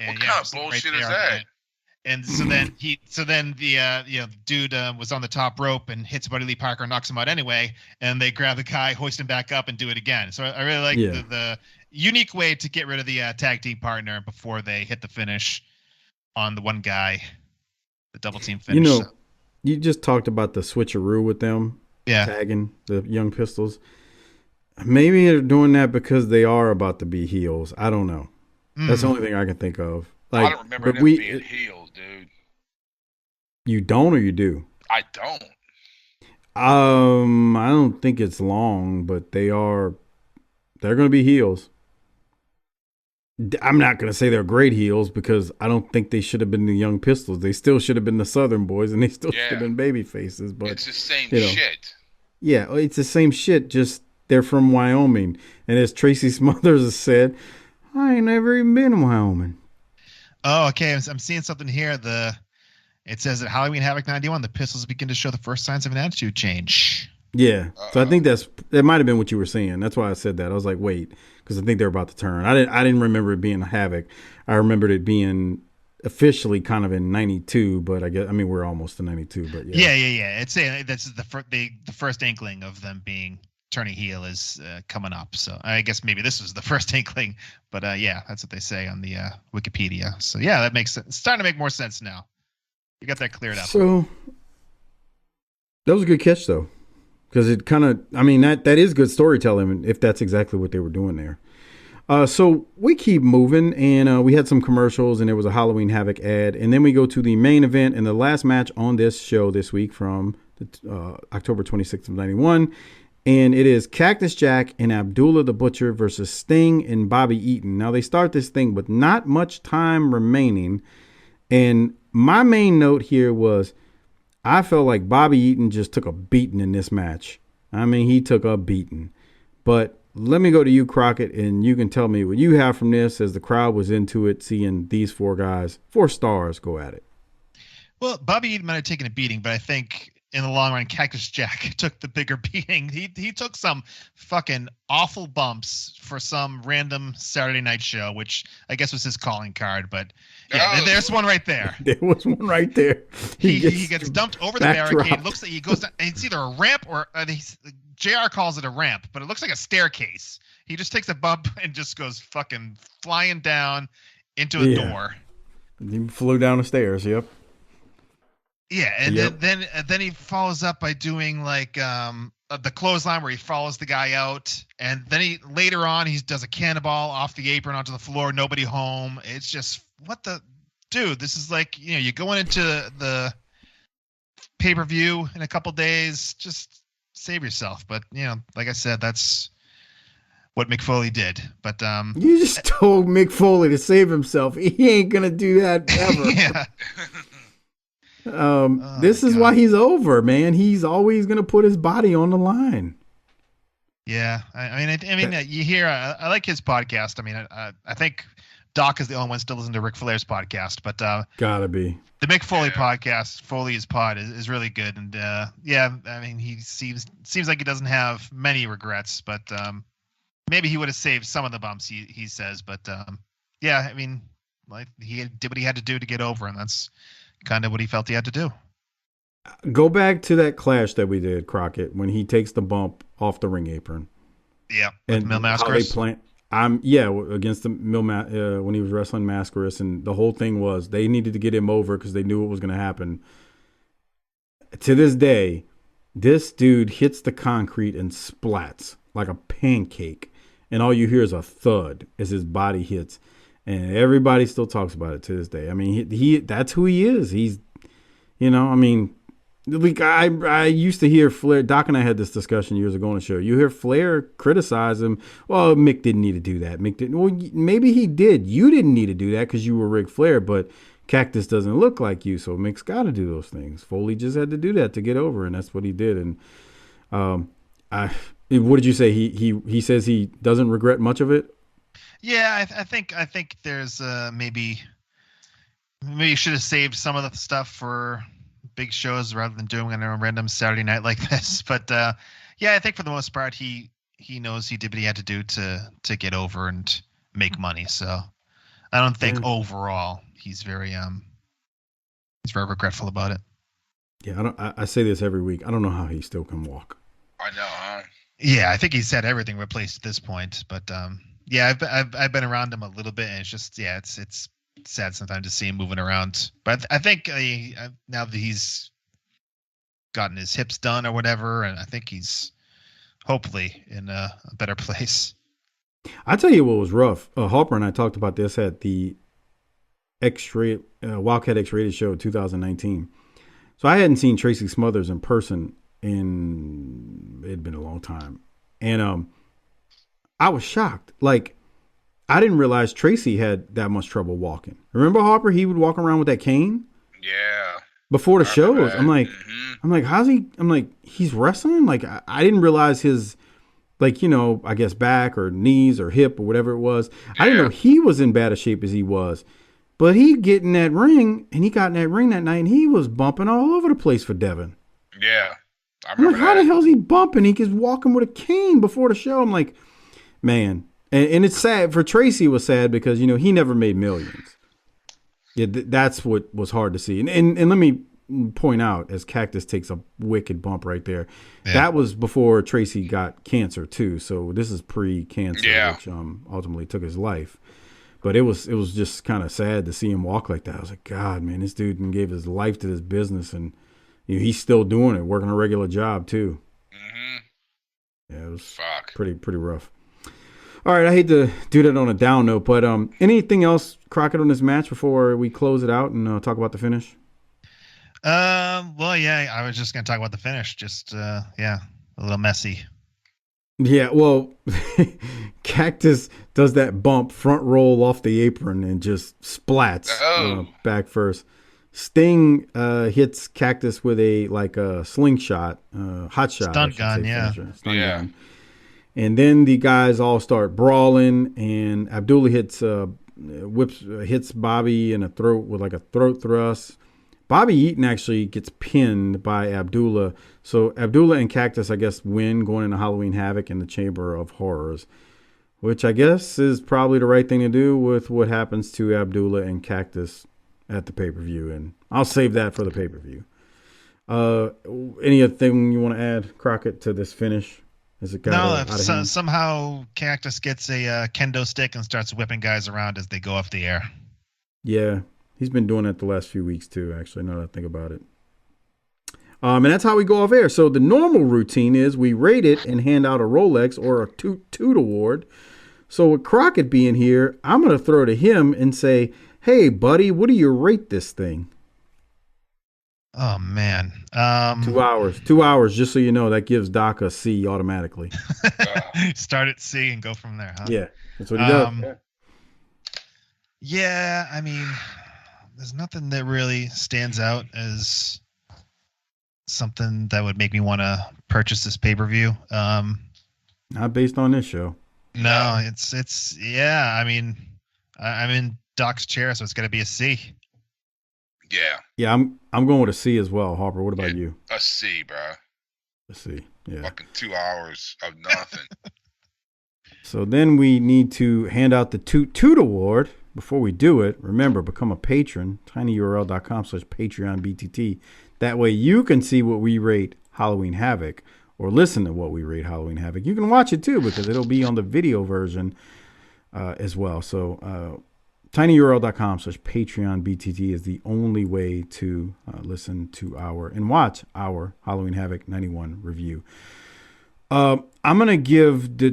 And, what kind of bullshit is that? And so then the dude was on the top rope and hits Buddy Lee Parker, knocks him out anyway, and they grab the guy, hoist him back up, and do it again. So I really like the unique way to get rid of the tag team partner before they hit the finish on the one guy, the double team finish. You just talked about the switcheroo with them tagging the Young Pistols. Maybe they're doing that because they are about to be heels. I don't know. That's the only thing I can think of. Like, I don't remember them being heels, dude. You don't, or you do? I don't. I don't think it's long, but they're going to be heels. I'm not going to say they're great heels because I don't think they should have been the Young Pistols. They still should have been the Southern boys, and they still should have been baby faces. But it's the same shit. Yeah, it's the same shit, just they're from Wyoming. And as Tracy Smothers has said, I ain't never even been in Wyoming. Oh, okay. I'm seeing something here. It says at Halloween Havoc 91, the Pistols begin to show the first signs of an attitude change. Yeah. So I think that might have been what you were saying. That's why I said that. I was like, wait, because I think they're about to turn. I didn't remember it being a Havoc. I remembered it being officially kind of in 92, but we're almost to 92, but yeah. Yeah. It's saying that's the first inkling of them being turning heel is coming up. So I guess maybe this was the first inkling, but that's what they say on the Wikipedia. So yeah, that makes sense. It's starting to make more sense now. You got that cleared up. So that was a good catch though, because it kind of, that is good storytelling if that's exactly what they were doing there. So we keep moving, and we had some commercials, and there was a Halloween Havoc ad, and then we go to the main event and the last match on this show this week from October 26th of 91. And it is Cactus Jack and Abdullah the Butcher versus Sting and Bobby Eaton. Now, they start this thing with not much time remaining. And my main note here was I felt like Bobby Eaton just took a beating in this match. He took a beating. But let me go to you, Crockett, and you can tell me what you have from this as the crowd was into it, seeing these four guys, 4 stars, go at it. Well, Bobby Eaton might have taken a beating, but I think in the long run, Cactus Jack took the bigger beating. He took some fucking awful bumps for some random Saturday night show, which I guess was his calling card. But yeah, there's one right there. There was one right there. He gets dumped over the barricade. Looks like he goes down. It's either a ramp or JR calls it a ramp, but it looks like a staircase. He just takes a bump and just goes fucking flying down into a door. He flew down the stairs. Yep. Yeah, and then he follows up by doing like the clothesline where he follows the guy out, and then later on he does a cannonball off the apron onto the floor, nobody home. It's just what the dude. This is like, you're going into the pay-per-view in a couple days. Just save yourself. But like I said, that's what Mick Foley did. But you just told Mick Foley to save himself. He ain't gonna do that ever. Yeah. This is why he's over, man. He's always gonna put his body on the line. Yeah, I mean, you hear. I like his podcast. I mean, I think Doc is the only one still listening to Ric Flair's podcast, but gotta be the Mick Foley podcast. Foley's pod is really good, and yeah, I mean, he seems like he doesn't have many regrets, but maybe he would have saved some of the bumps. He says, but yeah, I mean, like he did what he had to do to get over, and that's kind of what he felt he had to do. Go back to that clash that we did, Crockett, when he takes the bump off the ring apron. Yeah, and Mil how they Mascaris. Against the when he was wrestling Mascaris, and the whole thing was they needed to get him over because they knew what was going to happen. To this day, this dude hits the concrete and splats like a pancake, and all you hear is a thud as his body hits. And everybody still talks about it to this day. I mean, he that's who he is. He's, I mean, like I used to hear Flair. Doc and I had this discussion years ago on the show. You hear Flair criticize him. Well, Mick didn't need to do that. Mick didn't. Well, maybe he did. You didn't need to do that because you were Ric Flair, but Cactus doesn't look like you, so Mick's got to do those things. Foley just had to do that to get over, and that's what he did. And what did you say? He says he doesn't regret much of it. Yeah, I think there's maybe you should have saved some of the stuff for big shows rather than doing it on a random Saturday night like this. But yeah, I think for the most part he knows he did what he had to do to get over and make money. So I don't think overall he's very regretful about it. Yeah, I say this every week. I don't know how he still can walk. I know, huh? Yeah, I think he's had everything replaced at this point. But yeah, I've been around him a little bit, and it's just it's sad sometimes to see him moving around. But I think now that he's gotten his hips done or whatever, and I think he's hopefully in a better place. I tell you what was rough. Harper and I talked about this at the Wildcat X-Rated show 2019. So I hadn't seen Tracy Smothers in person it'd been a long time, and I was shocked. Like, I didn't realize Tracy had that much trouble walking. Remember Harper? He would walk around with that cane. Yeah. Before the shows, I'm like, how's he? I'm like, he's wrestling. Like, I didn't realize his, like, I guess back or knees or hip or whatever it was. Yeah. I didn't know he was in bad a shape as he was. But he got in that ring that night, and he was bumping all over the place for Devin. Yeah. I'm like, how the hell is he bumping? He was walking with a cane before the show. I'm like, man. And it's sad. For Tracy, it was sad because, he never made millions. Yeah, that's what was hard to see. And let me point out, as Cactus takes a wicked bump right there, that was before Tracy got cancer, too. So this is pre-cancer, which ultimately took his life. But it was just kind of sad to see him walk like that. I was like, God, man, this dude gave his life to this business, and he's still doing it, working a regular job, too. Mm-hmm. Yeah, it was pretty rough. All right, I hate to do that on a down note, but anything else, Crockett, on this match before we close it out and talk about the finish? Well, yeah, I was just going to talk about the finish. Just, a little messy. Yeah, well, Cactus does that bump, front roll off the apron, and just splats back first. Sting hits Cactus with a slingshot, hot shot. Stunt gun, yeah. Stunt gun. And then the guys all start brawling, and Abdullah hits Bobby in the throat with like a throat thrust. Bobby Eaton actually gets pinned by Abdullah. So Abdullah and Cactus, I guess, win going into Halloween Havoc in the Chamber of Horrors, which I guess is probably the right thing to do with what happens to Abdullah and Cactus at the pay-per-view. And I'll save that for the pay-per-view. Any other thing you want to add, Crockett, to this finish? Somehow Cactus gets a kendo stick and starts whipping guys around as they go up the air. Yeah, he's been doing that the last few weeks too, actually, now that I think about it. And that's how we go off air. So the normal routine is we rate it and hand out a Rolex or a toot award. So with Crockett being here, I'm going to throw to him and say, hey, buddy, what do you rate this thing? Oh, man. 2 hours. 2 hours, just so you know, that gives Doc a C automatically. Start at C and go from there, huh? Yeah, that's what he does. Yeah, I mean, there's nothing that really stands out as something that would make me want to purchase this pay-per-view. Not based on this show. No, it's yeah. I mean, I'm in Doc's chair, so it's got to be a C. Yeah. Yeah, I'm going with a C as well. Harper, what about you? A C, bro. A C. Yeah. Fucking 2 hours of nothing. So then we need to hand out the Toot Award. Before we do it, remember, become a patron, tinyurl.com/PatreonBTT. That way you can see what we rate Halloween Havoc or listen to what we rate Halloween Havoc. You can watch it too because it'll be on the video version as well. So tinyurl.com/PatreonBTT is the only way to listen to and watch our Halloween Havoc 91 review. I'm going to give the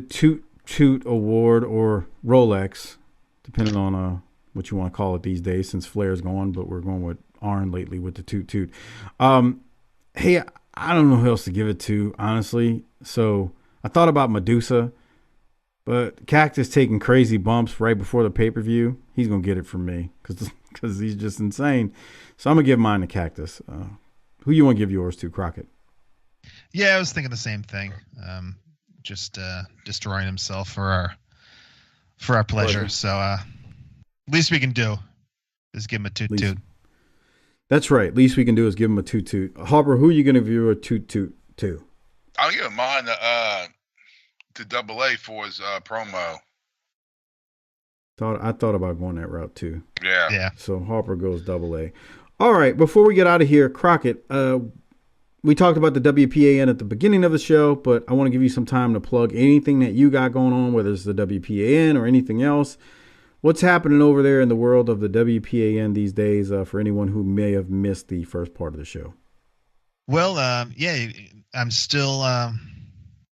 Toot Award or Rolex, depending on what you want to call it these days, since Flair's gone, but we're going with Arn lately with the Toot. Hey, I don't know who else to give it to, honestly. So I thought about Medusa, but Cactus taking crazy bumps right before the pay-per-view, he's going to get it from me because he's just insane. So I'm going to give mine to Cactus. Who you want to give yours to, Crockett? Yeah, I was thinking the same thing. Just destroying himself for our pleasure. So least we can do is give him a toot. That's right. Least we can do is give him a toot. Harper, who are you going to give a toot to? I'll give mine to Double A for his promo. I thought about going that route too. Yeah. So Harper goes Double A. All right. Before we get out of here, Crockett, we talked about the WPAN at the beginning of the show, but I want to give you some time to plug anything that you got going on, whether it's the WPAN or anything else. What's happening over there in the world of the WPAN these days for anyone who may have missed the first part of the show? Well, I'm still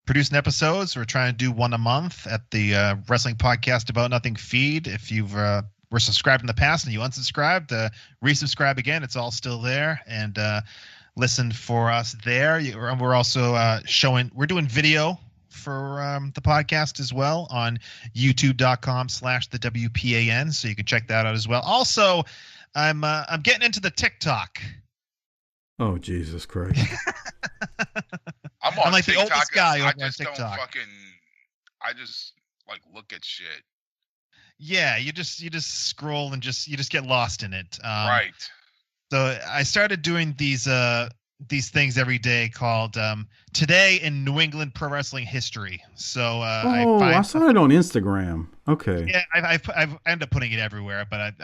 producing episodes. We're trying to do one a month at the Wrestling Podcast About Nothing feed. If you've were subscribed in the past and you unsubscribed, resubscribe again. It's all still there. And listen for us there. We're also we're doing video for the podcast as well on youtube.com/the WPAN. So you can check that out as well. Also, I'm getting into the TikTok. Oh, Jesus Christ. I'm on like TikTok. the oldest guy over I on just TikTok. I just like look at shit. Yeah, you just scroll and you just get lost in it. Right. So I started doing these things every day called Today in New England Pro Wrestling History. So I saw it on Instagram. Okay. Yeah, I've ended up putting it everywhere, but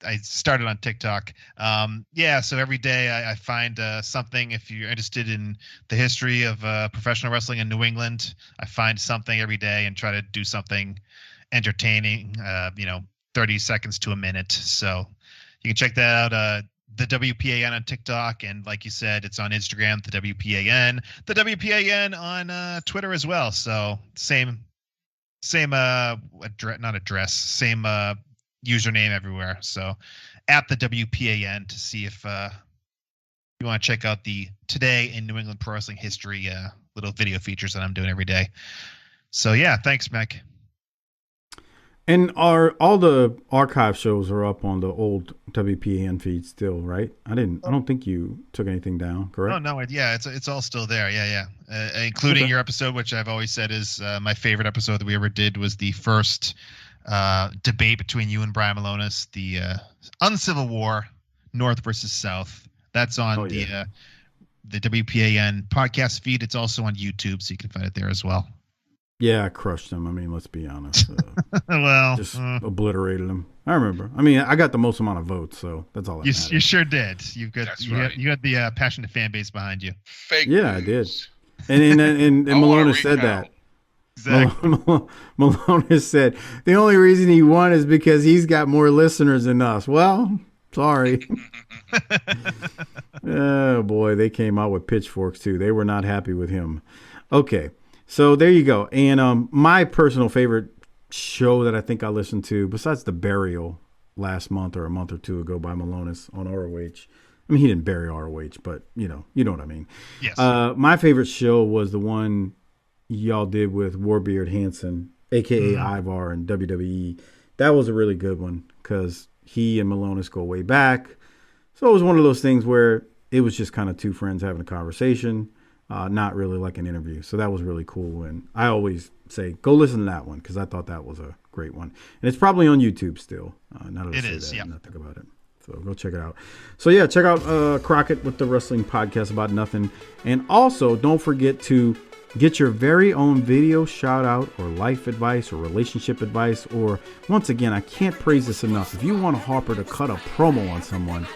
I started on TikTok. So every day I find something. If you're interested in the history of professional wrestling in New England, I find something every day and try to do something entertaining. 30 seconds to a minute. So you can check that out. The WPAN on TikTok, and like you said, it's on Instagram, the WPAN on Twitter as well. So same username everywhere. So at the WPAN to see if you want to check out the Today in New England Pro Wrestling History little video features that I'm doing every day. So yeah, thanks, Mick. And all the archive shows are up on the old WPAN feed still, right? I don't think you took anything down, correct? Oh no, yeah, it's all still there. Yeah. Including your episode, which I've always said is my favorite episode that we ever did, was the first debate between you and Brian Malonis, the uncivil war, North versus South. That's on the WPAN podcast feed. It's also on YouTube, so you can find it there as well. Yeah, I crushed them. I mean, let's be honest. Well, just obliterated them. I remember. I mean, I got the most amount of votes, so that's all. You sure did. You got the passionate fan base behind you. Fake yeah, news. I did. And Malone said that. Exactly. Malone has said the only reason he won is because he's got more listeners than us. Well, sorry. Oh, boy, they came out with pitchforks, too. They were not happy with him. Okay, so there you go. And my personal favorite show that I think I listened to, besides The Burial last month or a month or two ago by Malonis on ROH. I mean, he didn't bury ROH, but, you know what I mean. Yes. My favorite show was the one y'all did with Warbeard Hansen, a.k.a. Ivar in WWE. That was a really good one because he and Malonis go way back. So it was one of those things where it was just kind of two friends having a conversation, not really like an interview. So that was really cool. And I always say, go listen to that one because I thought that was a great one. And it's probably on YouTube still. Now that I say that, and I think about it. So go check it out. So yeah, check out Crockett with the Wrestling Podcast About Nothing. And also don't forget to get your very own video shout out or life advice or relationship advice. Or once again, I can't praise this enough. If you want Harper to cut a promo on someone,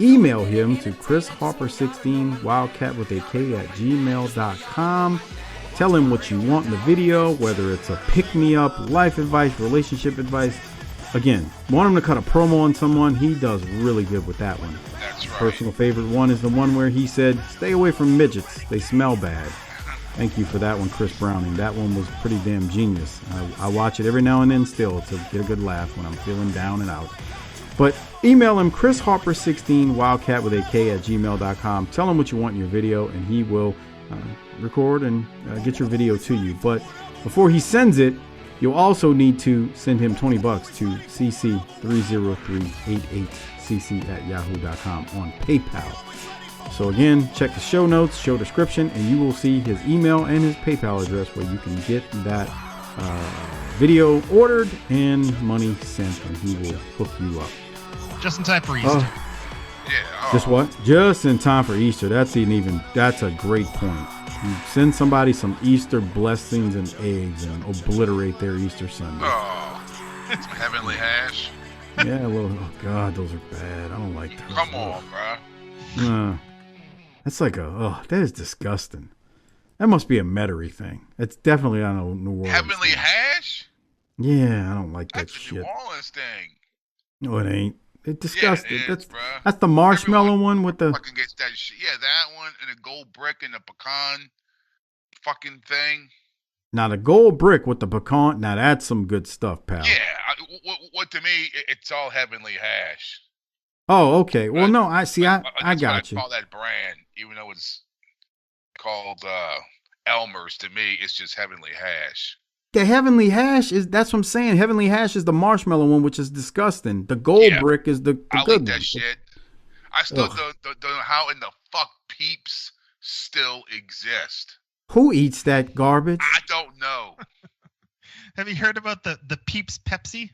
email him to chrisharper16 wildcat with a K at gmail.com. Tell him what you want in the video, whether it's a pick-me-up, life advice, relationship advice. Again, want him to cut a promo on someone, he does really good with that one. That's right. Personal favorite one is the one where he said, stay away from midgets, they smell bad. Thank you for that one, Chris Browning. That one was pretty damn genius. I watch it every now and then still to get a good laugh when I'm feeling down and out. But email him, chrisharper16 wildcat with a K at gmail.com. Tell him what you want in your video, and he will record and get your video to you. But before he sends it, you'll also need to send him $20 to cc30388cc at yahoo.com on PayPal. So again, check the show notes, show description, and you will see his email and his PayPal address where you can get that video ordered and money sent, and he will hook you up. Just in time for Easter. Just what? Just in time for Easter. That's a great point. You send somebody some Easter blessings and eggs and obliterate their Easter Sunday. Oh, some heavenly hash. Yeah, oh God, those are bad. I don't like those. Come on, bro. That's like that is disgusting. That must be a Metairie thing. It's definitely on a New Orleans Heavenly thing. Hash? Yeah, I don't like that shit. New Orleans thing. No, it ain't. It's disgusting. Yeah, it is, that's the marshmallow one with the. Fucking gets that shit. Yeah, that one and a gold brick and a pecan fucking thing. Now the gold brick with the pecan. Now that's some good stuff, pal. Yeah, what to me, it's all heavenly hash. Oh, okay. Well, no, I see. I got you. I call that brand, even though it's called Elmer's. To me, it's just heavenly hash. The heavenly hash that's what I'm saying. Heavenly hash is the marshmallow one, which is disgusting. The gold brick is the I good like that one. shit. I still don't know how in the fuck Peeps still exist. Who eats that garbage? I don't know. Have you heard about the Peeps Pepsi?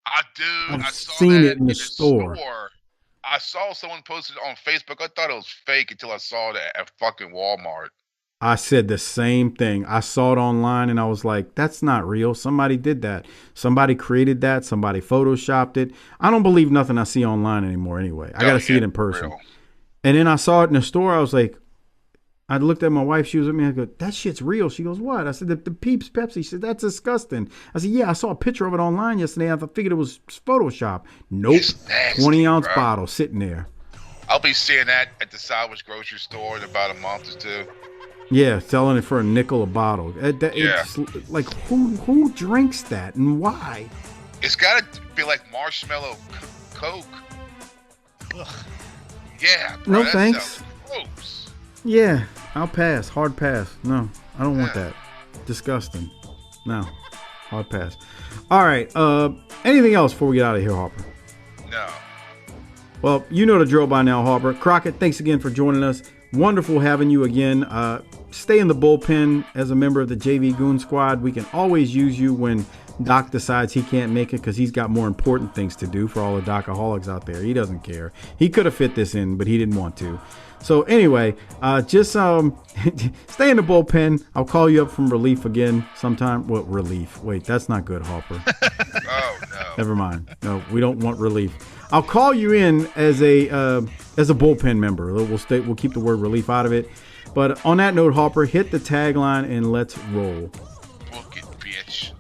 I do. I've I saw seen that it in the store. I saw someone posted it on Facebook. I thought it was fake until I saw it at fucking Walmart. I said the same thing. I saw it online and I was like, that's not real. Somebody did that. Somebody created that. Somebody photoshopped it. I don't believe nothing I see online anymore anyway. I got to see it in person. Real. And then I saw it in the store. I was like, I looked at my wife. She was with me. I go, that shit's real. She goes, what? I said, the Peeps Pepsi. She said, that's disgusting. I said, yeah, I saw a picture of it online yesterday. I figured it was Photoshop. Nope. 20-ounce bottle sitting there. I'll be seeing that at the Salvage grocery store in about a month or two. Yeah, selling it for a nickel a bottle. It's like, who drinks that and why? It's got to be like marshmallow Coke. Ugh. Yeah. Bro, no thanks. Gross. Yeah, I'll pass. Hard pass. No, I don't want that. Disgusting. No, hard pass. All right. Anything else before we get out of here, Harper? No. Well, you know the drill by now, Harper. Crockett, thanks again for joining us. Wonderful having you again. Stay in the bullpen as a member of the JV Goon Squad. We can always use you when Doc decides he can't make it because he's got more important things to do for all the Docaholics out there. He doesn't care. He could have fit this in, but he didn't want to. So anyway, just stay in the bullpen. I'll call you up from relief again sometime. What relief? Wait, that's not good, Harper. Oh, no. Never mind. No, we don't want relief. I'll call you in as a bullpen member. We'll keep the word relief out of it. But on that note, Harper, hit the tagline and let's roll. Book it, bitch.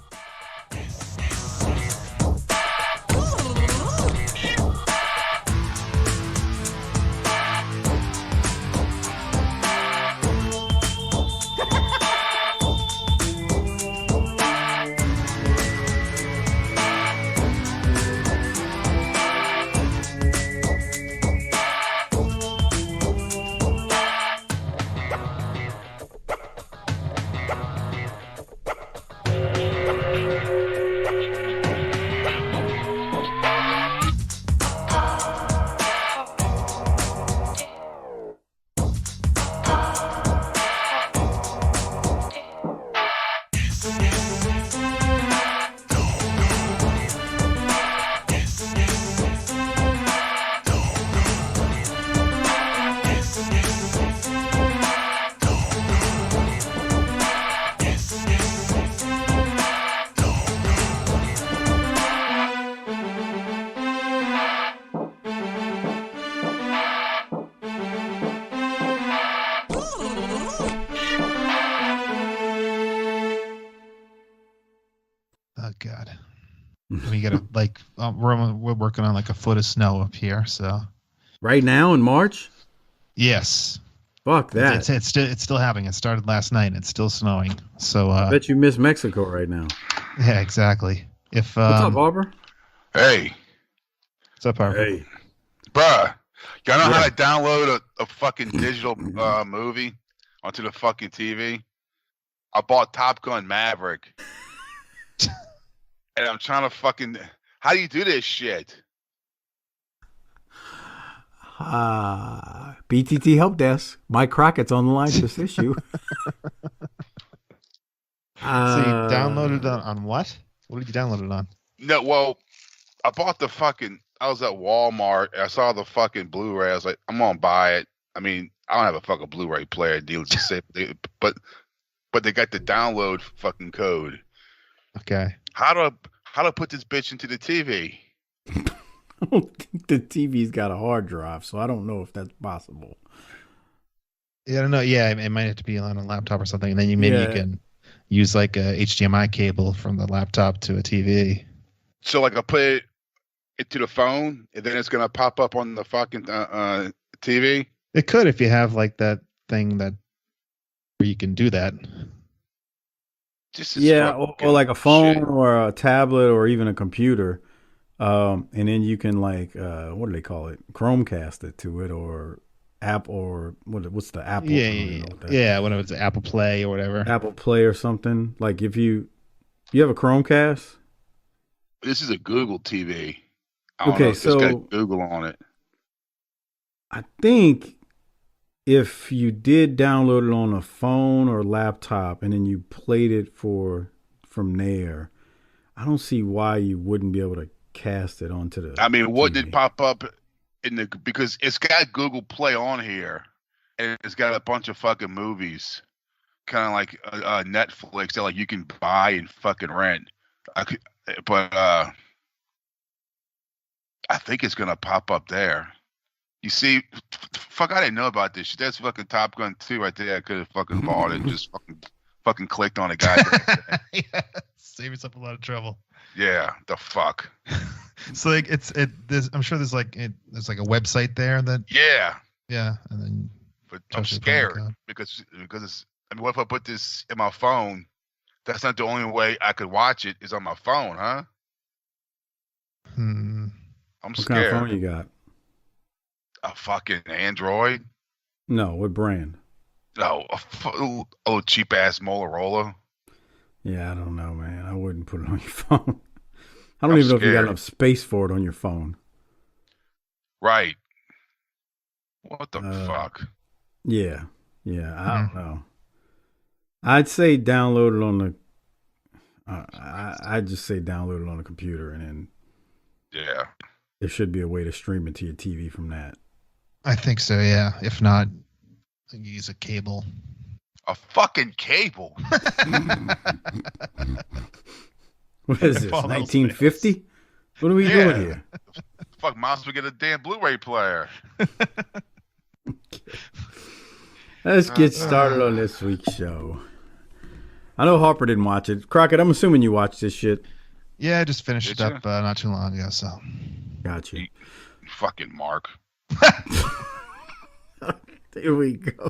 gotta like we're working on like a foot of snow up here. So right now in March. Yes. Fuck that. It's still happening. It started last night. And it's still snowing. So I bet you miss Mexico right now. Yeah, exactly. If what's up, Harper? Hey. What's up, Harper? Hey. Bruh, y'all know how to download a fucking digital movie onto the fucking TV? I bought Top Gun Maverick. And I'm trying to fucking... How do you do this shit? BTT Help Desk. Mike Crockett's on the line to assist you. So you downloaded it on what? What did you download it on? No, well, I bought the fucking... I was at Walmart. I saw the fucking Blu-ray. I was like, I'm gonna buy it. I mean, I don't have a fucking Blu-ray player deal to say, but they got the download fucking code. Okay. How to put this bitch into the TV? I don't think the TV's got a hard drive, so I don't know if that's possible. Yeah, I don't know. Yeah, it might have to be on a laptop or something, and then you can use like a HDMI cable from the laptop to a TV. So like I put it into the phone, and then it's gonna pop up on the fucking TV. It could if you have like that thing that where you can do that. Or like a phone or a tablet or even a computer, and then you can like what do they call it? Chromecast it to it or app or what's the Apple? Whatever it's Apple Play or whatever. Apple Play or something. Like if you have a Chromecast. This is a Google TV. I don't know if it's got Google on it. I think if you did download it on a phone or laptop and then you played it from there, I don't see why you wouldn't be able to cast it onto the I mean, what TV. did pop up because it's got Google Play on here and it's got a bunch of fucking movies, kind of like Netflix that like you can buy and fucking rent. But I think it's gonna pop up there. You see, fuck, I didn't know about this shit. That's fucking Top Gun 2 right there. I could have fucking bought it and just fucking clicked on it, guys. Yeah, save yourself a lot of trouble. Yeah, the fuck. So like I'm sure there's like a website there that. Yeah, and then. But I'm scared because it's, I mean, what if I put this in my phone? That's not the only way I could watch it is on my phone, huh? I'm what scared. What kind of phone you got? A fucking Android? No, what brand? No, a cheap ass Motorola. Yeah, I don't know, man. I wouldn't put it on your phone. I don't even know if you got enough space for it on your phone. Right. What the fuck? Yeah, I don't know. I'd say download it on the. I'd just say download it on the computer, and then. Yeah. There should be a way to stream it to your TV from that. I think so. Yeah. If not, use a cable. A fucking cable. What is this? 1950? What are we doing here? Fuck, might as well get a damn Blu-ray player. Let's get started on this week's show. I know Harper didn't watch it. Crockett, I'm assuming you watched this shit. Yeah, I just finished it up not too long ago, so. Gotcha. Fucking Mark. There we go.